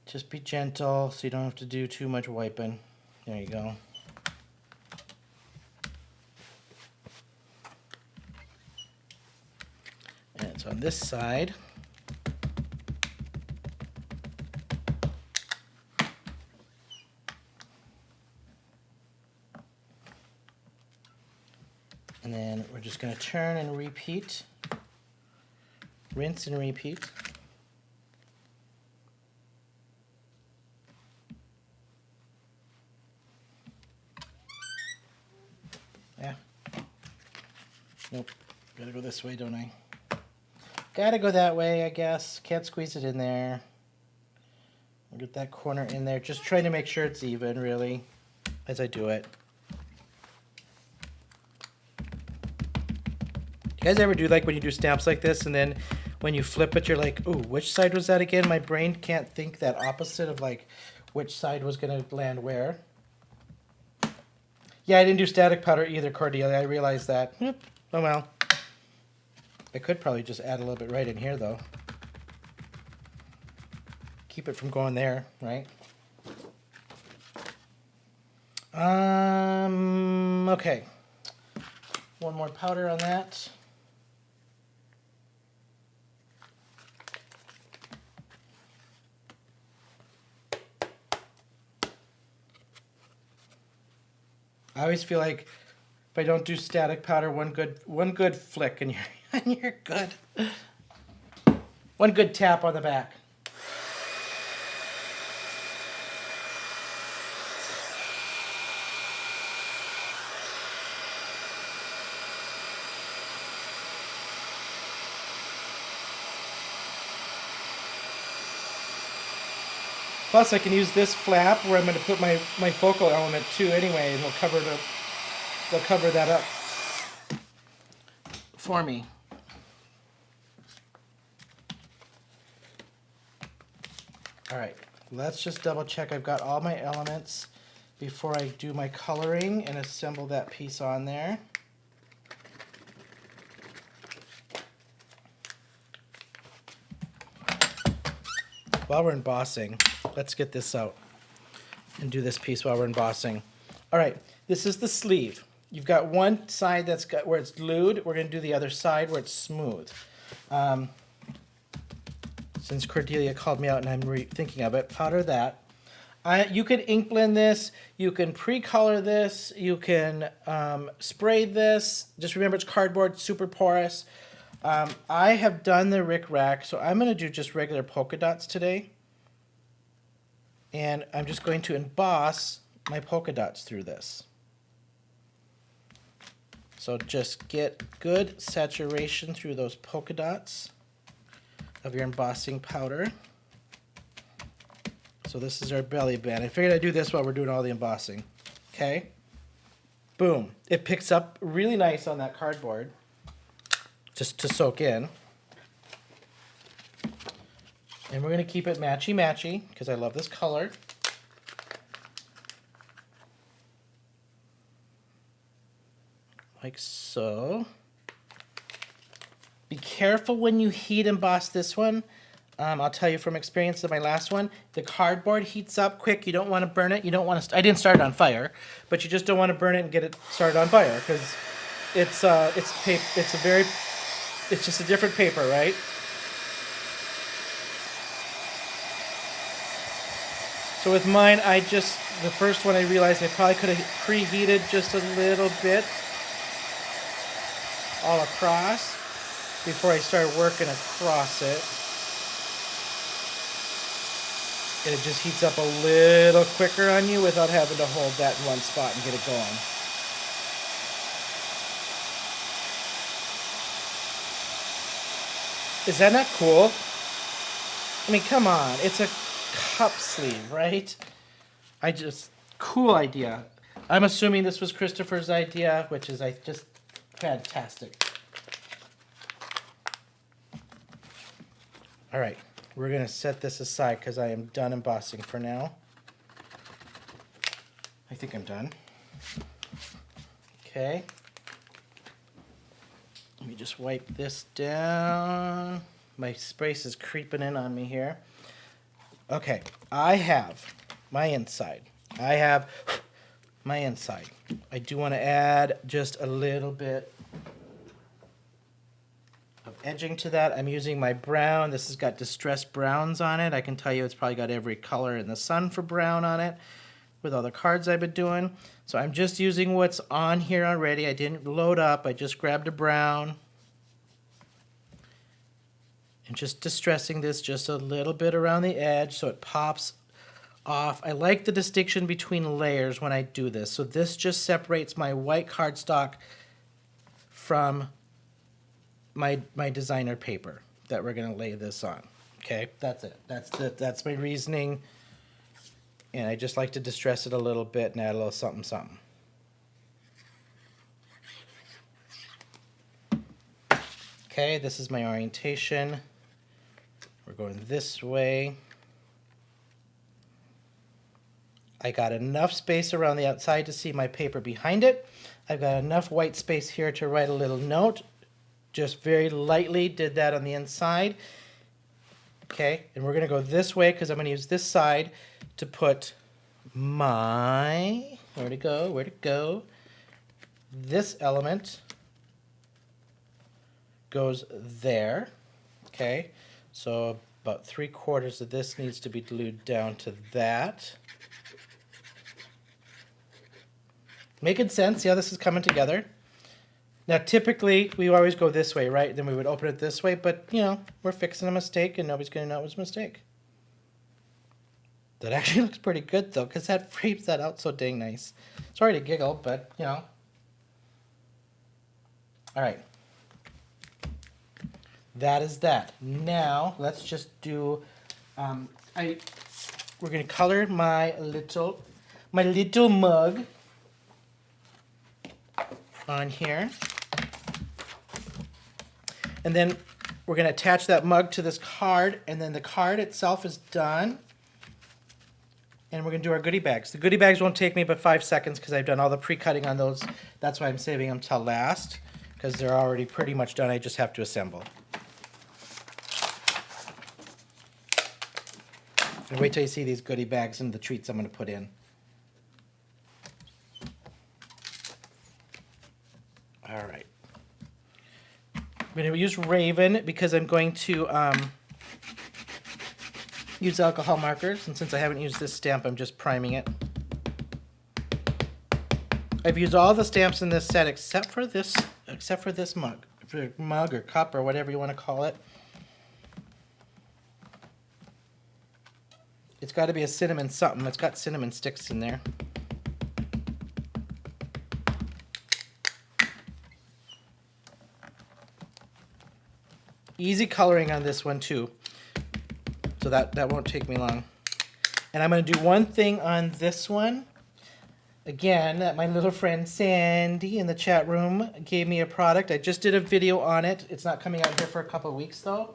Just be gentle so you don't have to do too much wiping. There you go. And it's on this side. And then we're just going to turn and repeat. Rinse and repeat. Nope. Gotta go this way, don't I? Gotta go that way, I guess. Can't squeeze it in there. I'll get that corner in there. Just trying to make sure it's even, really, as I do it. You guys ever do like when you do stamps like this and then when you flip it, you're like, ooh, which side was that again? My brain can't think that opposite of like which side was going to land where. Yeah, I didn't do static powder either, Cordelia. I realized that. Oh, well. I could probably just add a little bit right in here, though. Keep it from going there, right? Okay. One more powder on that. I always feel like if I don't do static powder, one good flick and you're good. One good tap on the back. Plus, I can use this flap where I'm going to put my focal element too anyway, and they'll cover that up for me. All right, let's just double check I've got all my elements before I do my coloring and assemble that piece on there. While we're embossing, let's get this out and do this piece while we're embossing. All right, this is the sleeve. You've got one side that's got where it's glued. We're going to do the other side where it's smooth. Since Cordelia called me out and I'm thinking of it, powder that. You can ink blend this. You can pre-color this. You can spray this. Just remember it's cardboard, super porous. I have done the rick-rack, so I'm going to do just regular polka dots today. And I'm just going to emboss my polka dots through this. So just get good saturation through those polka dots of your embossing powder. So this is our belly band. I figured I'd do this while we're doing all the embossing. Okay? Boom. It picks up really nice on that cardboard. Just to soak in. And we're going to keep it matchy-matchy because I love this color. Like so. Be careful when you heat emboss this one. I'll tell you from experience of my last one, the cardboard heats up quick. You don't want to burn it. You don't want to. I didn't start it on fire, but you just don't want to burn it and get it started on fire because it's just a different paper, right? So with mine, the first one I realized I probably could have preheated just a little bit all across before I started working across it. And it just heats up a little quicker on you without having to hold that in one spot and get it going. Is that not cool? I mean, come on. It's a cup sleeve, right? Cool idea. I'm assuming this was Christopher's idea, which is just fantastic. All right, we're going to set this aside because I am done embossing for now. I think I'm done. Okay. Let me just wipe this down. My sprays is creeping in on me here. Okay, I have my inside. I do want to add just a little bit of edging to that. I'm using my brown. This has got distressed browns on it. I can tell you it's probably got every color in the sun for brown on it with all the cards I've been doing. So I'm just using what's on here already. I didn't load up. I just grabbed a brown. And just distressing this just a little bit around the edge so it pops off. I like the distinction between layers when I do this. So this just separates my white cardstock from my designer paper that we're gonna lay this on. Okay, that's it. That's my reasoning. And I just like to distress it a little bit and add a little something something. Okay, this is my orientation. We're going this way. I got enough space around the outside to see my paper behind it. I've got enough white space here to write a little note. Just very lightly did that on the inside. Okay, and we're going to go this way because I'm going to use this side to put my, where'd it go? This element goes there. Okay, so about 3/4 of this needs to be glued down to that. Making sense? See how this is coming together? Now, typically, we always go this way, right? Then we would open it this way, but, you know, we're fixing a mistake, and nobody's going to know it was a mistake. That actually looks pretty good, though, because that frames that out so dang nice. Sorry to giggle, but, you know. All right. That is that. Now, let's just do, we're going to color my little mug on here. And then we're going to attach that mug to this card, and then the card itself is done. And we're going to do our goodie bags. The goodie bags won't take me but 5 seconds because I've done all the pre-cutting on those. That's why I'm saving them till last, because they're already pretty much done. I just have to assemble. And wait till you see these goodie bags and the treats I'm going to put in. All right. I'm going to use Raven because I'm going to use alcohol markers, and since I haven't used this stamp, I'm just priming it. I've used all the stamps in this set except for this mug or cup or whatever you want to call it. It's got to be a cinnamon something. It's got cinnamon sticks in there. Easy coloring on this one too, so that won't take me long. And I'm going to do one thing on this one. Again, my little friend Sandy in the chat room gave me a product. I just did a video on it. It's not coming out here for a couple of weeks though.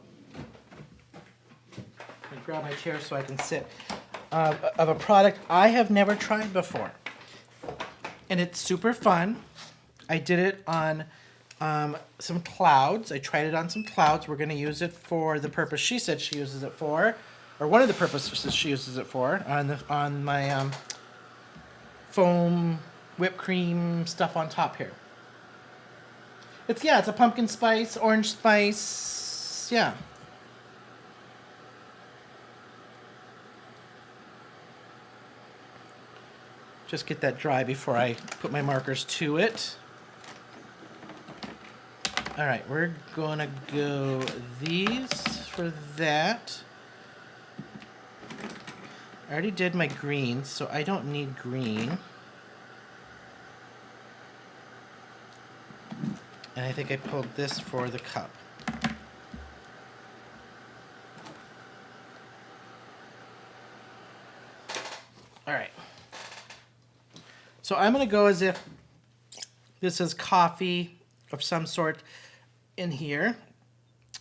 Let me grab my chair so I can sit. Of a product I have never tried before. And it's super fun. I did it on some clouds. I tried it on some clouds. We're going to use it for the purpose she said she uses it for, or one of the purposes she uses it for, on my foam whipped cream stuff on top here. It's a pumpkin spice, orange spice, yeah. Just get that dry before I put my markers to it. All right, we're gonna go these for that. I already did my green, so I don't need green. And I think I pulled this for the cup. All right. So I'm gonna go as if this is coffee of some sort in here.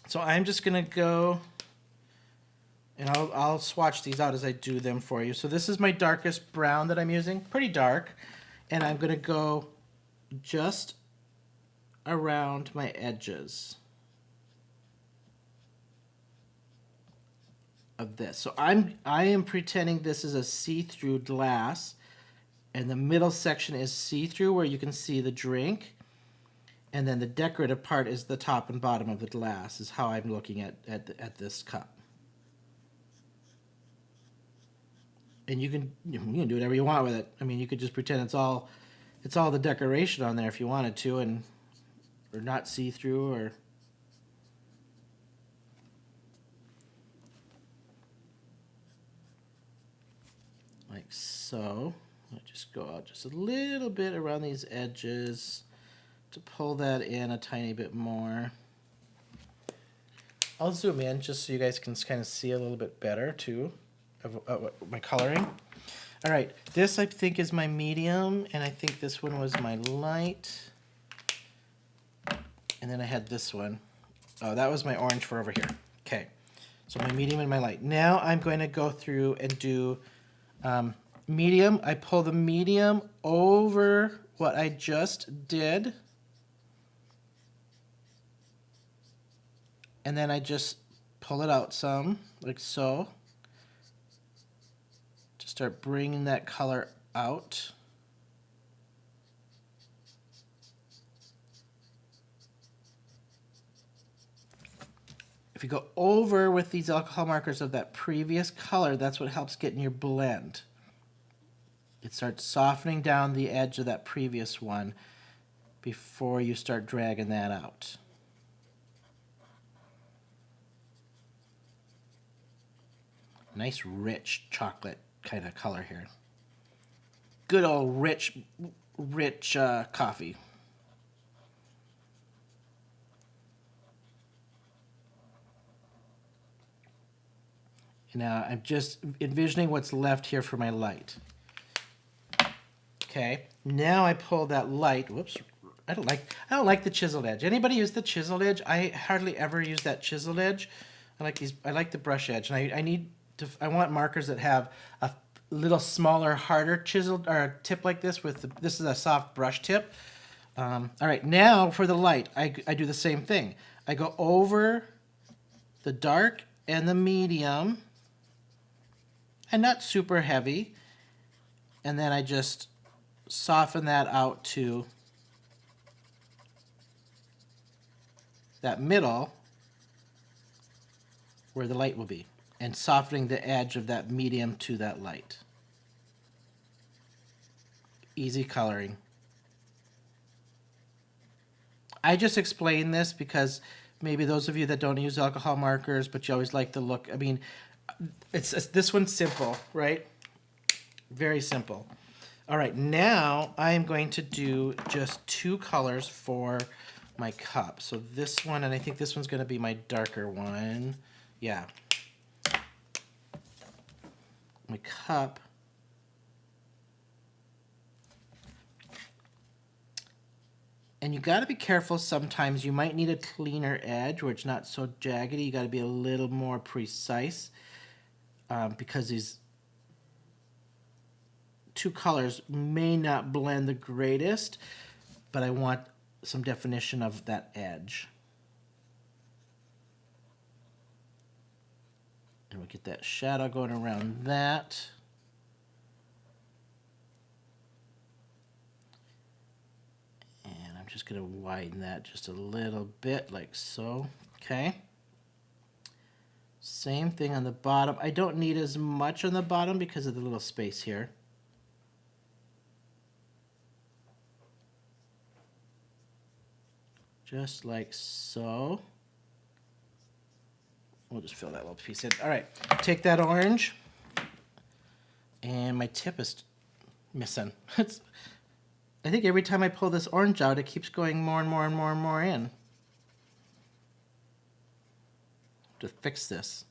So I'm just gonna go, and I'll swatch these out as I do them for you. So this is my darkest brown that I'm using, pretty dark, and I'm gonna go just around my edges of this. So I am pretending this is a see-through glass, and the middle section is see-through where you can see the drink. And then the decorative part is the top and bottom of the glass, is how I'm looking at this cup. And you can do whatever you want with it. I mean, you could just pretend it's all the decoration on there if you wanted to, or not see through, or like so. I'll just go out just a little bit around these edges to pull that in a tiny bit more. I'll zoom in just so you guys can kind of see a little bit better too of my coloring. All right, this I think is my medium, and I think this one was my light. And then I had this one. Oh, that was my orange for over here. Okay, so my medium and my light. Now I'm going to go through and do medium. I pull the medium over what I just did. And then I just pull it out some, like so. To start bringing that color out. If you go over with these alcohol markers of that previous color, that's what helps get in your blend. It starts softening down the edge of that previous one before you start dragging that out. Nice rich chocolate kind of color here. Good old rich coffee. Now I'm just envisioning what's left here for my light. Okay, now I pull that light. Whoops, I don't like the chiseled edge. Anybody use the chiseled edge? I hardly ever use that chiseled edge. I like the brush edge, and I want markers that have a little smaller, harder chiseled or tip like this. This is a soft brush tip. All right, now for the light, I do the same thing. I go over the dark and the medium, and not super heavy, and then I just soften that out to that middle where the light will be, and softening the edge of that medium to that light. Easy coloring. I just explained this because maybe those of you that don't use alcohol markers, but you always like the look. I mean, this one's simple, right? Very simple. All right, now I'm going to do just 2 colors for my cup. So this one, and I think this one's going to be my darker one. Yeah. My cup. And you got to be careful sometimes. You might need a cleaner edge where it's not so jaggedy. You got to be a little more precise because these 2 colors may not blend the greatest, but I want some definition of that edge. And we'll get that shadow going around that. And I'm just going to widen that just a little bit, like so. Okay. Same thing on the bottom. I don't need as much on the bottom because of the little space here. Just like so. We'll just fill that little piece in. All right, take that orange, and my tip is missing. I think every time I pull this orange out, it keeps going more and more and more and more in. To fix this.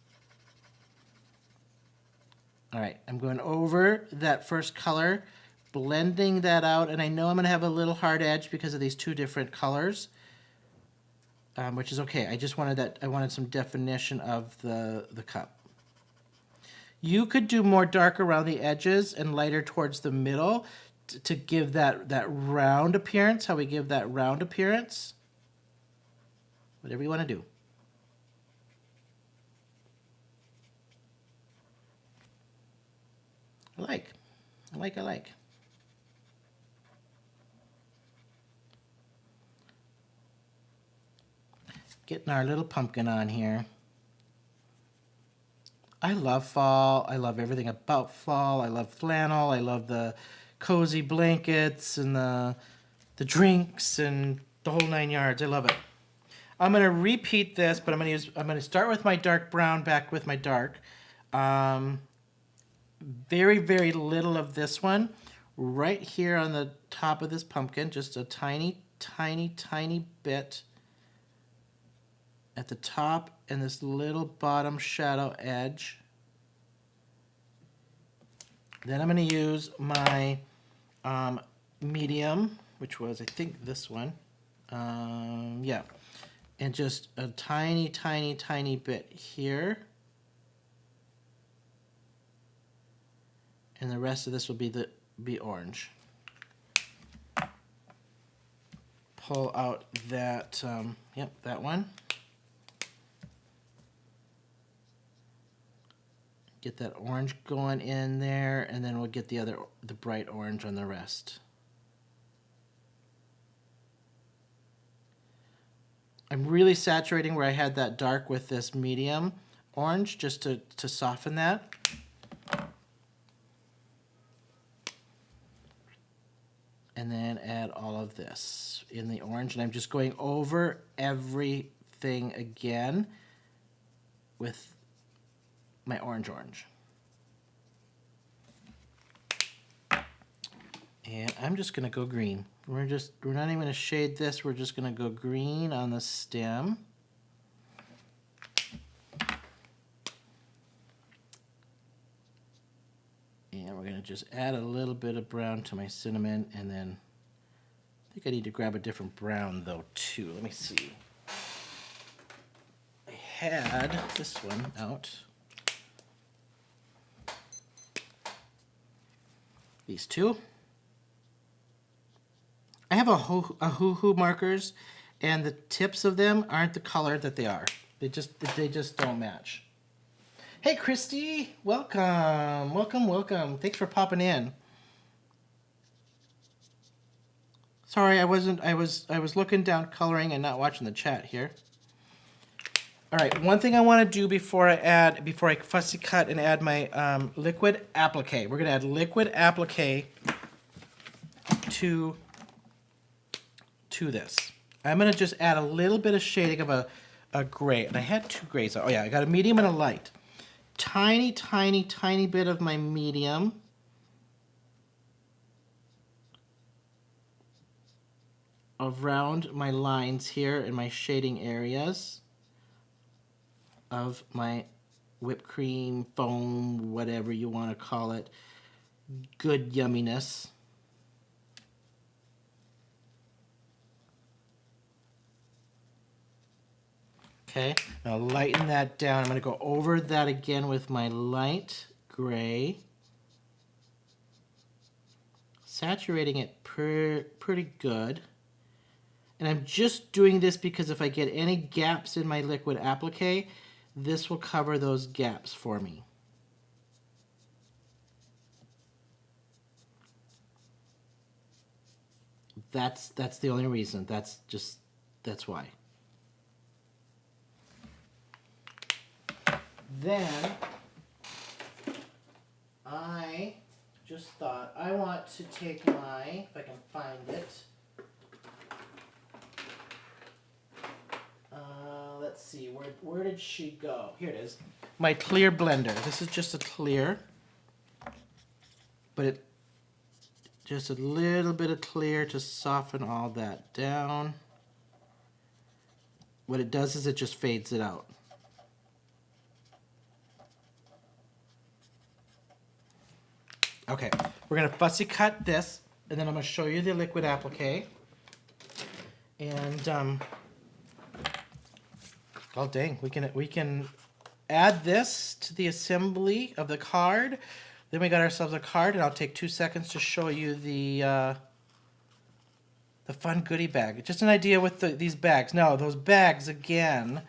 All right, I'm going over that first color, blending that out, and I know I'm going to have a little hard edge because of these 2 different colors. Which is okay. I just wanted that. I wanted some definition of the cup. You could do more dark around the edges and lighter towards the middle to give that round appearance. How we give that round appearance. Whatever you want to do. I like. Getting our little pumpkin on here. I love fall. I love everything about fall. I love flannel. I love the cozy blankets and the drinks and the whole 9 yards. I love it. I'm going to repeat this, but I'm going to start with my dark brown, back with my dark. Very, very little of this one. Right here on the top of this pumpkin, just a tiny, tiny, tiny bit at the top and this little bottom shadow edge. Then I'm going to use my medium, which was, I think, this one. Yeah. And just a tiny, tiny, tiny bit here. And the rest of this will be orange. Pull out that, yep, that one. Get that orange going in there, and then we'll get the bright orange on the rest. I'm really saturating where I had that dark with this medium orange, just to soften that. And then add all of this in the orange. And I'm just going over everything again with my orange. And I'm just gonna go green. We're not even gonna shade this, we're just gonna go green on the stem. And we're gonna just add a little bit of brown to my cinnamon, and then I think I need to grab a different brown though too. Let me see. I had this one out. These two. I have a hoo-hoo markers, and the tips of them aren't the color that they are. They just don't match. Hey, Christy, welcome, welcome, welcome. Thanks for popping in. Sorry, I was looking down coloring and not watching the chat here. All right, one thing I want to do before I fussy cut and add my liquid applique. We're gonna add liquid applique to this. I'm gonna just add a little bit of shading of a gray, and I had two grays. Oh yeah, I got a medium and a light. Tiny, tiny, tiny bit of my medium. Around my lines here in my shading areas of my whipped cream, foam, whatever you want to call it, good yumminess. Okay, now lighten that down. I'm going to go over that again with my light gray. Saturating it pretty good. And I'm just doing this because if I get any gaps in my liquid applique, this will cover those gaps for me. That's the only reason. That's why. Then I just thought I want to take my, if I can find it. Let's see, where did she go? Here it is. My clear blender. This is just a clear, but just a little bit of clear to soften all that down. What it does is it just fades it out. Okay, we're gonna fussy cut this, and then I'm gonna show you the liquid applique. And oh dang, we can add this to the assembly of the card. Then we got ourselves a card, and I'll take 2 seconds to show you the fun goodie bag. Just an idea with these bags. No, those bags again.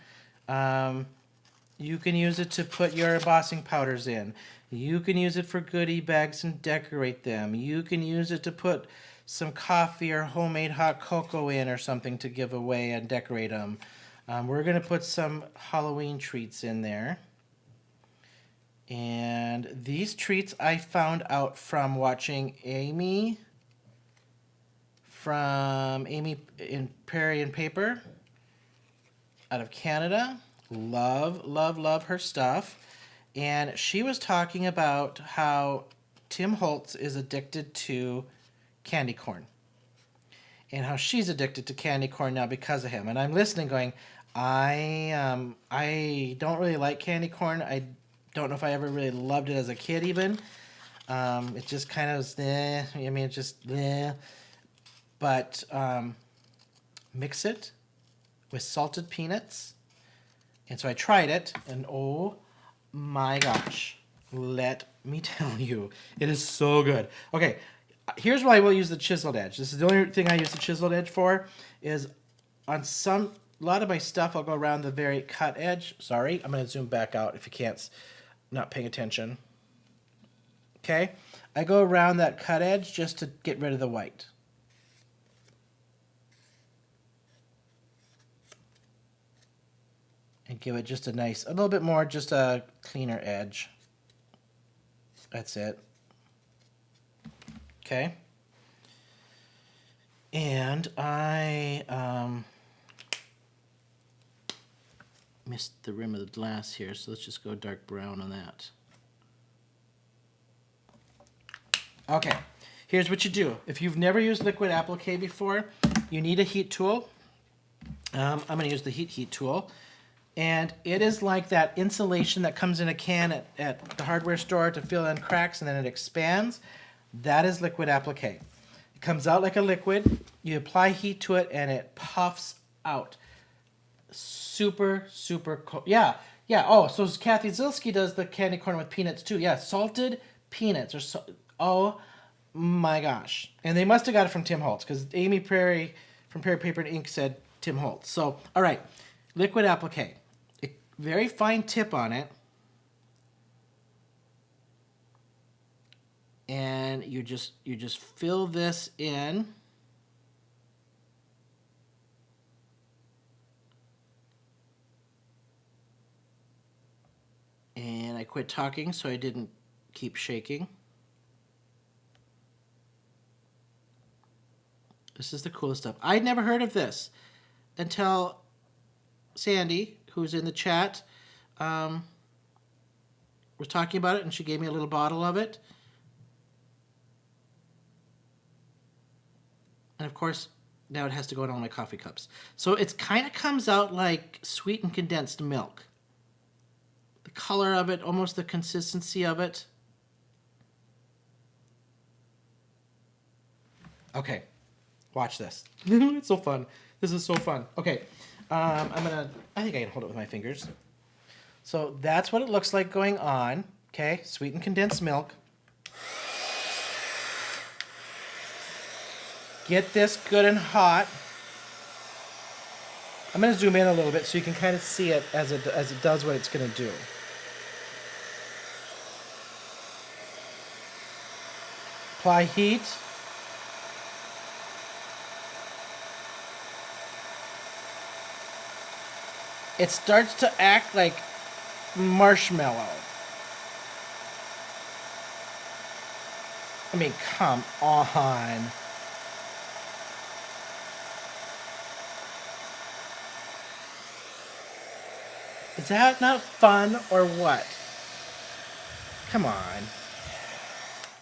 You can use it to put your embossing powders in. You can use it for goodie bags and decorate them. You can use it to put some coffee or homemade hot cocoa in or something to give away and decorate them. We're going to put some Halloween treats in there. And these treats I found out from watching Amy in Prairie and Paper out of Canada. Love, love, love her stuff. And she was talking about how Tim Holtz is addicted to candy corn. And how she's addicted to candy corn now because of him. And I'm listening going, I don't really like candy corn. I don't know if I ever really loved it as a kid even. It just kind of was, I mean, it's just, but mix it with salted peanuts. And so I tried it, and oh my gosh, let me tell you, it is so good. Okay, here's why I will use the chiseled edge. This is the only thing I use the chiseled edge for, is on a lot of my stuff, I'll go around the very cut edge. Sorry, I'm going to zoom back out if you can't, not paying attention. Okay, I go around that cut edge just to get rid of the white. And give it just a little bit more, just a cleaner edge. That's it. Okay. And I missed the rim of the glass here, so let's just go dark brown on that. Okay, here's what you do. If you've never used liquid applique before, you need a heat tool. I'm going to use the heat tool. And it is like that insulation that comes in a can at the hardware store to fill in cracks and then it expands. That is liquid applique. It comes out like a liquid. You apply heat to it and it puffs out. Super, super cool. Yeah. Oh, so Kathy Zilski does the candy corn with peanuts too. Yeah, salted peanuts. Oh my gosh. And they must have got it from Tim Holtz because Amy Prairie from Prairie Paper and Ink said Tim Holtz. So, all right, liquid applique. Very fine tip on it. And you just fill this in. And I quit talking so I didn't keep shaking. This is the coolest stuff. I'd never heard of this until Sandy, who's in the chat, was talking about it, and she gave me a little bottle of it. And of course, now it has to go in all my coffee cups. So it kind of comes out like sweetened condensed milk. The color of it, almost the consistency of it. Okay, watch this. It's so fun. This is so fun. Okay. I think I can hold it with my fingers. So that's what it looks like going on. Okay, sweetened condensed milk. Get this good and hot. I'm going to zoom in a little bit so you can kind of see it as it does what it's going to do. Apply heat. It starts to act like marshmallow. I mean, come on. Is that not fun or what? Come on.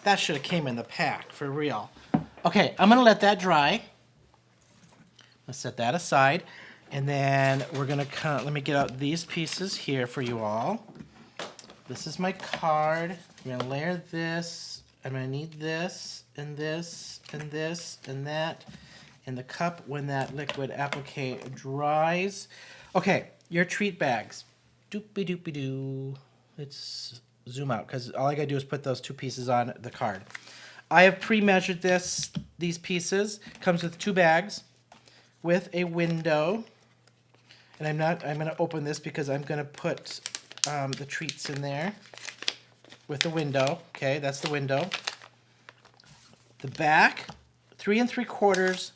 That should have came in the pack, for real. Okay, I'm going to let that dry. Let's set that aside. And then we're going to let me get out these pieces here for you all. This is my card. I'm going to layer this. I'm going to need this, and this, and this, and that, in the cup when that liquid applique dries. Okay, your treat bags. Doopy-doopy-doo. Let's zoom out, because all I got to do is put those two pieces on the card. I have pre-measured these pieces. Comes with 2 bags with a window. And I'm going to open this because I'm going to put the treats in there with the window. Okay, that's the window. The back, 3 3/4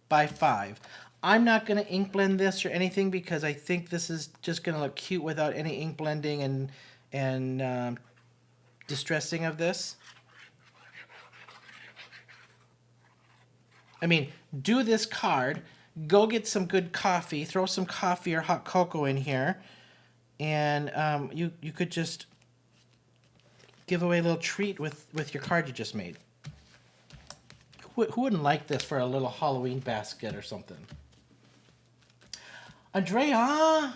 by 5. I'm not going to ink blend this or anything because I think this is just going to look cute without any ink blending and distressing of this. I mean, do this card. Go get some good coffee, throw some coffee or hot cocoa in here, and you could just give away a little treat with your card you just made. Who wouldn't like this for a little Halloween basket or something? Andrea!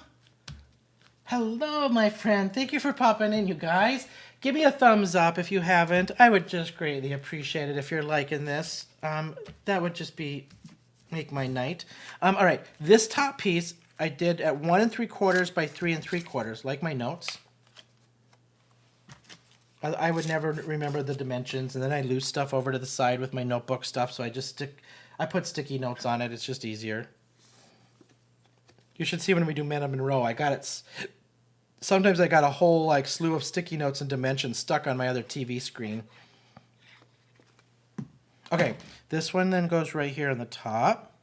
Hello, my friend. Thank you for popping in, you guys. Give me a thumbs up if you haven't. I would just greatly appreciate it if you're liking this. That would just make my night. All right, this top piece I did at 1 3/4 by 3 3/4, like my notes. I would never remember the dimensions, and then I lose stuff over to the side with my notebook stuff, so I put sticky notes on it. It's just easier. You should see when we do Men of Monroe. Sometimes I got a whole like slew of sticky notes and dimensions stuck on my other TV screen. Okay, this one then goes right here on the top.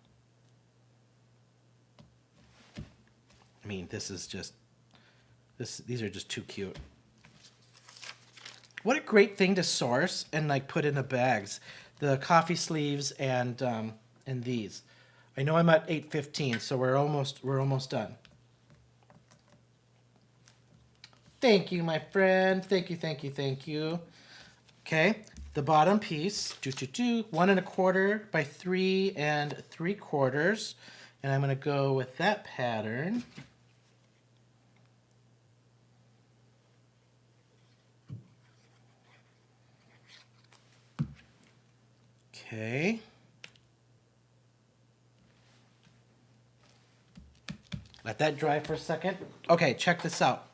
I mean, these are just too cute. What a great thing to source and like put into bags. The coffee sleeves and these. I know I'm at 8:15, so we're almost done. Thank you, my friend. Thank you. Okay, the bottom piece, 1 1/4 by 3 3/4, and I'm gonna go with that pattern. Okay. Let that dry for a second. Okay, check this out.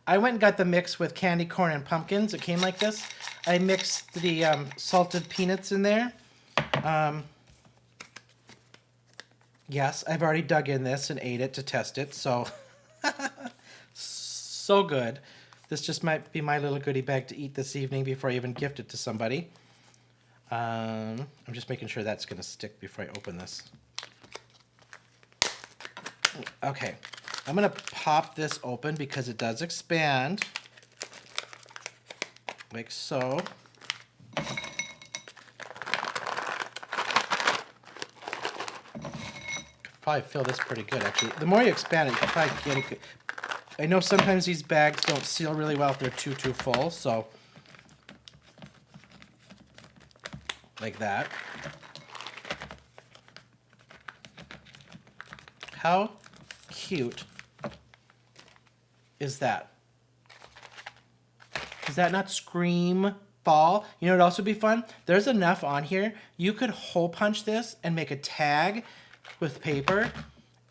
I went and got the mix with candy corn and pumpkins. It came like this. I mixed the salted peanuts in there. Yes, I've already dug in this and ate it to test it, so so good. This just might be my little goodie bag to eat this evening before I even gift it to somebody. I'm just making sure that's going to stick before I open this. Okay, I'm going to pop this open because it does expand, like so. Probably feel this pretty good, actually. The more you expand it, you can probably get it good. I know sometimes these bags don't seal really well if they're too full, so like that. How cute is that? Does that not scream fall? You know, it'd also be fun. There's enough on here. You could hole punch this and make a tag with paper,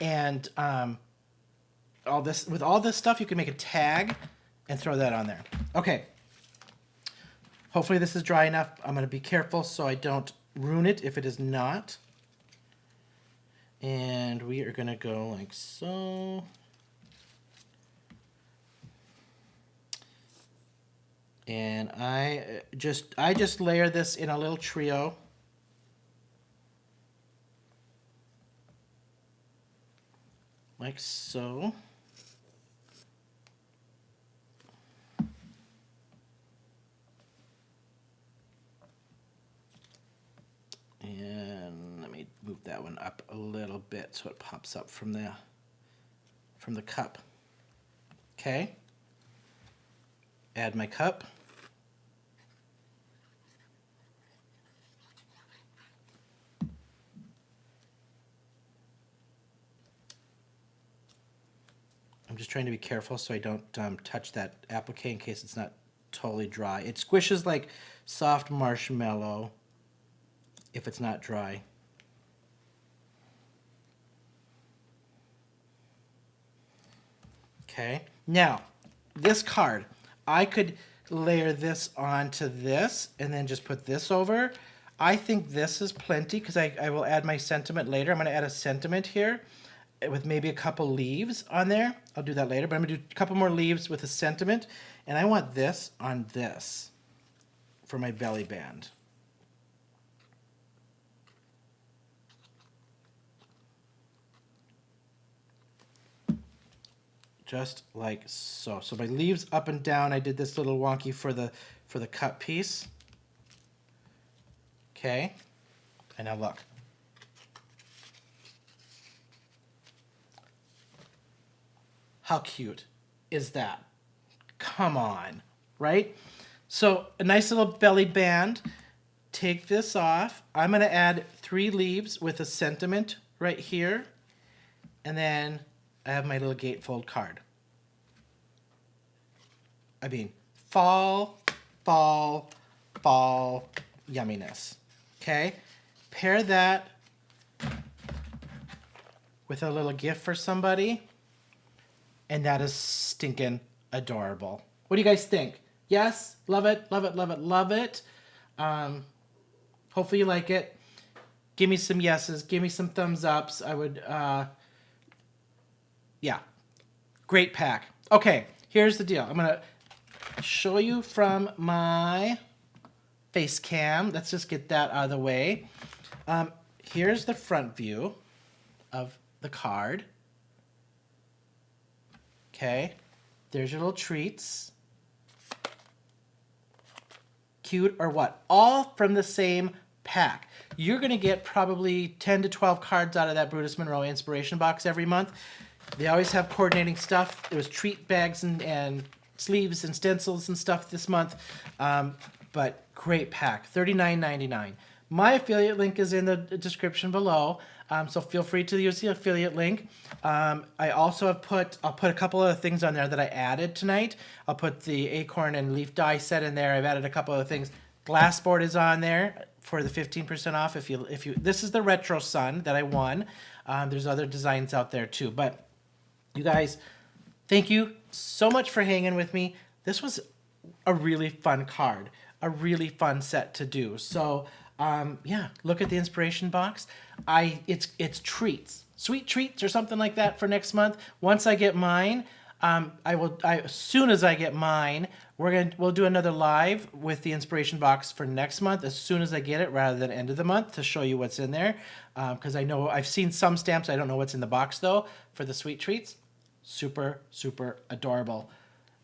and all this stuff, you can make a tag and throw that on there. Okay. Hopefully this is dry enough. I'm going to be careful so I don't ruin it if it is not. And we are going to go like so. And I just layer this in a little trio. Like so. And let me move that one up a little bit so it pops up from the cup. Okay. Add my cup. I'm just trying to be careful so I don't touch that applique in case it's not totally dry. It squishes like soft marshmallow if it's not dry. Okay, now this card, I could layer this onto this and then just put this over. I think this is plenty because I will add my sentiment later. I'm going to add a sentiment here with maybe a couple leaves on there. I'll do that later, but I'm going to do a couple more leaves with a sentiment, and I want this on this for my belly band. Just like so. So my leaves up and down. I did this little wonky for the cut piece. Okay, and now look. How cute is that? Come on, right? So a nice little belly band. Take this off. I'm going to add 3 leaves with a sentiment right here. And then I have my little gatefold card. I mean, fall, fall, fall, yumminess. Okay? Pair that with a little gift for somebody, and that is stinking adorable. What do you guys think? Yes? Love it, love it, love it, love it. Hopefully you like it. Give me some yeses. Give me some thumbs ups. I would, yeah. Great pack. Okay, here's the deal. I'm going to show you from my face cam. Let's just get that out of the way. Here's the front view of the card. Okay, there's your little treats. Cute or what? All from the same pack. You're going to get probably 10 to 12 cards out of that Brutus Monroe inspiration box every month. They always have coordinating stuff. There was treat bags and sleeves and stencils and stuff this month. But great pack, $39.99. My affiliate link is in the description below, so feel free to use the affiliate link. I also have I'll put a couple of things on there that I added tonight. I'll put the acorn and leaf die set in there. I've added a couple of things. Glass board is on there for the 15% off. If you this is the retro sun that I won. There's other designs out there too. But you guys, thank you so much for hanging with me. This was a really fun card, a really fun set to do. So yeah, look at the inspiration box. It's treats, sweet treats or something like that for next month. Once I get mine, as soon as I get mine, we'll do another live with the inspiration box for next month as soon as I get it, rather than end of the month, to show you what's in there. Because I know I've seen some stamps. I don't know what's in the box though for the sweet treats. Super, super adorable.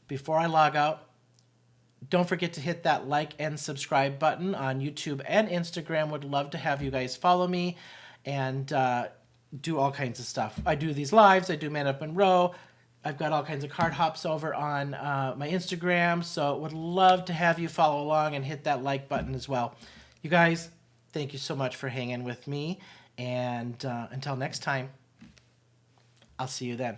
Before I log out, don't forget to hit that like and subscribe button on YouTube and Instagram. Would love to have you guys follow me and do all kinds of stuff. I do these lives. I do Man Up Monroe. I've got all kinds of card hops over on my Instagram. So would love to have you follow along and hit that like button as well. You guys, thank you so much for hanging with me. And until next time, I'll see you then.